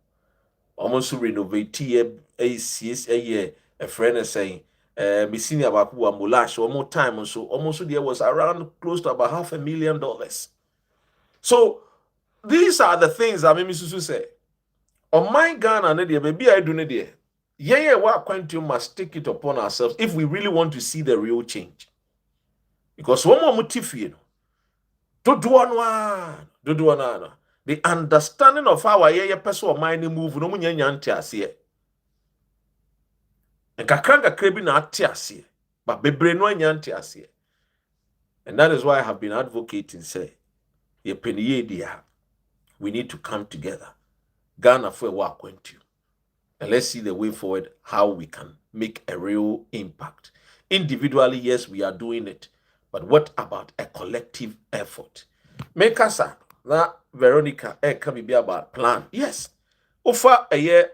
Almost renovate a year. A friend is saying, me senior baku amulash one more time, and so almost there was around close to about $500,000. So these are the things I mean, Mrs. say. On my Ghana, maybe I do need what quantum must take it upon ourselves if we really want to see the real change. Because one more motive, the understanding of how a person of mind move no munyanyantiasie. And kakranga krebi na atiasie, but bebre no nyantiasie. And that is why I have been advocating, say, we need to come together. Ghana for what quantum. And let's see the way forward, how we can make a real impact. Individually, yes, we are doing it. But what about a collective effort? Make us that Veronica, can be about plan. Yes. Over a year,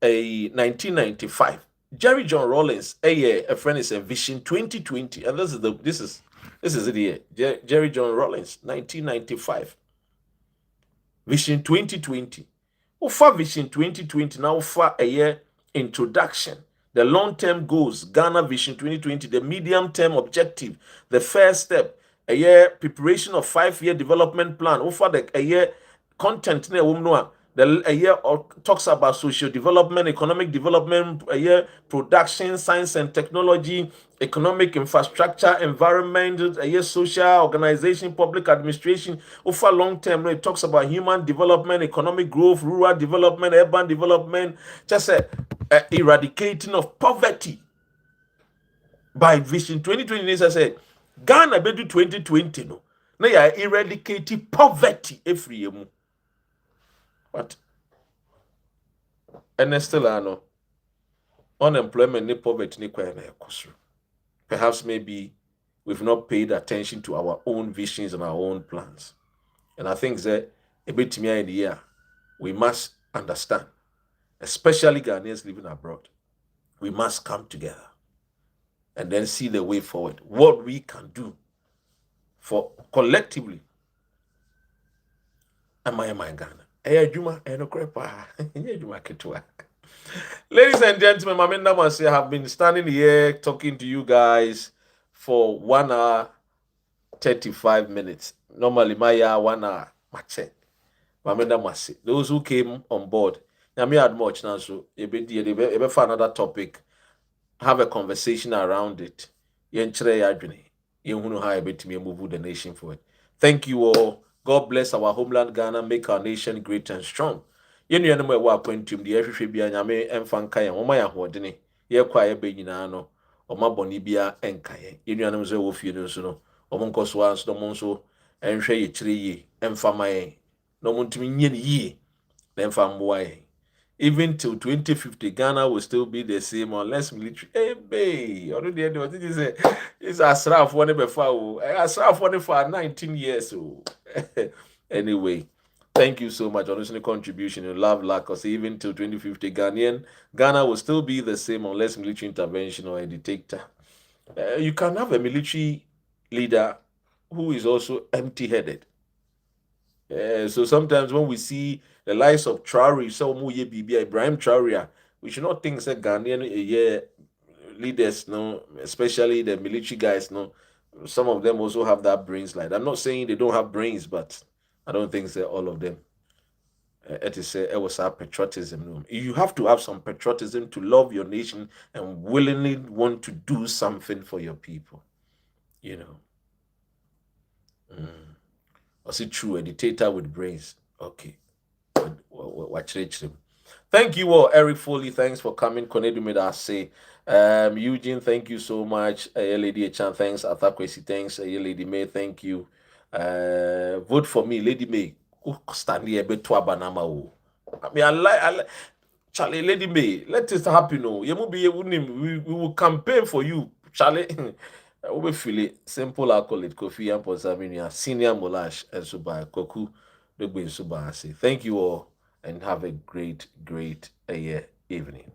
1995, Jerry John Rawlings, a friend is a Vision 2020. And this is the year. Jerry John Rawlings, 1995. Vision 2020. For Vision 2020 now for a year introduction the long-term goals, Ghana Vision 2020, the medium-term objective, the first step, a year preparation of 5-year development plan. Over a year content the a year talks about social development, economic development, a year production, science and technology, economic infrastructure, environment, a year social organization, public administration. Over long term, it talks about human development, economic growth, rural development, urban development, just eradicating of poverty. By Vision 2020, as I said, Ghana bedu 2020 no. Now you are eradicating poverty every year. But and still no unemployment ni poverty ni kwa na ekoso. Perhaps maybe we've not paid attention to our own visions and our own plans. And I think that a bit me idea we must understand, especially Ghanaians living abroad. We must come together and then see the way forward. What we can do for collectively. Am I Ghana? Ladies and gentlemen, Maminda Masi, have been standing here talking to you guys for 1 hour 35 minutes. Normally, my 1 hour. Maminda Masi. Those who came on board, now me had much now, so you find another topic, have a conversation around it. You know how to move the nation forward. Thank you all. God bless our homeland Ghana, make our nation great and strong. Yenu ya nemo ewa appointum di ehwehwe bia nyame emfa nka yen oma ya hodene ye kwa ye be nyina no oma boni bia enka yen yenu anam so wo fie no so no omo nkoso anso no monso enhwe ye kire ye emfa mayen no montumi nye ne yie na emfa mboa yen. Even till 2050, Ghana will still be the same unless military. Hey, babe, already what did you say? It's a straf one before. A straf one for 19 years. Anyway, thank you so much on this contribution. You love luck, because even till 2050, Ghana will still be the same unless military intervention or a dictator. You can have a military leader who is also empty-headed. So sometimes when we see the likes of Traore, Ibrahim Traore, we should not think that Ghanaian leaders, no, especially the military guys, no, some of them also have that brains like. I'm not saying they don't have brains, but I don't think that all of them. It is it was our patriotism. You have to have some patriotism to love your nation and willingly want to do something for your people. You know. Was it true? A dictator with brains. Okay. Watch it. Thank you all. Eric Foley, thanks for coming. Konedu made us say. Eugene, thank you so much. Lady Chan, thanks. Athakwesi, thanks. Lady May, thank you. Vote for me, Lady May. Stand here, banama. I mean, I like Charlie, Lady May. Let it happen. We will campaign for you, Charlie. We feel it. Simple accolade, Kofi and Posaminia, Senior Molash, and Subai, Koku, the Subasi. Thank you all and have a great evening.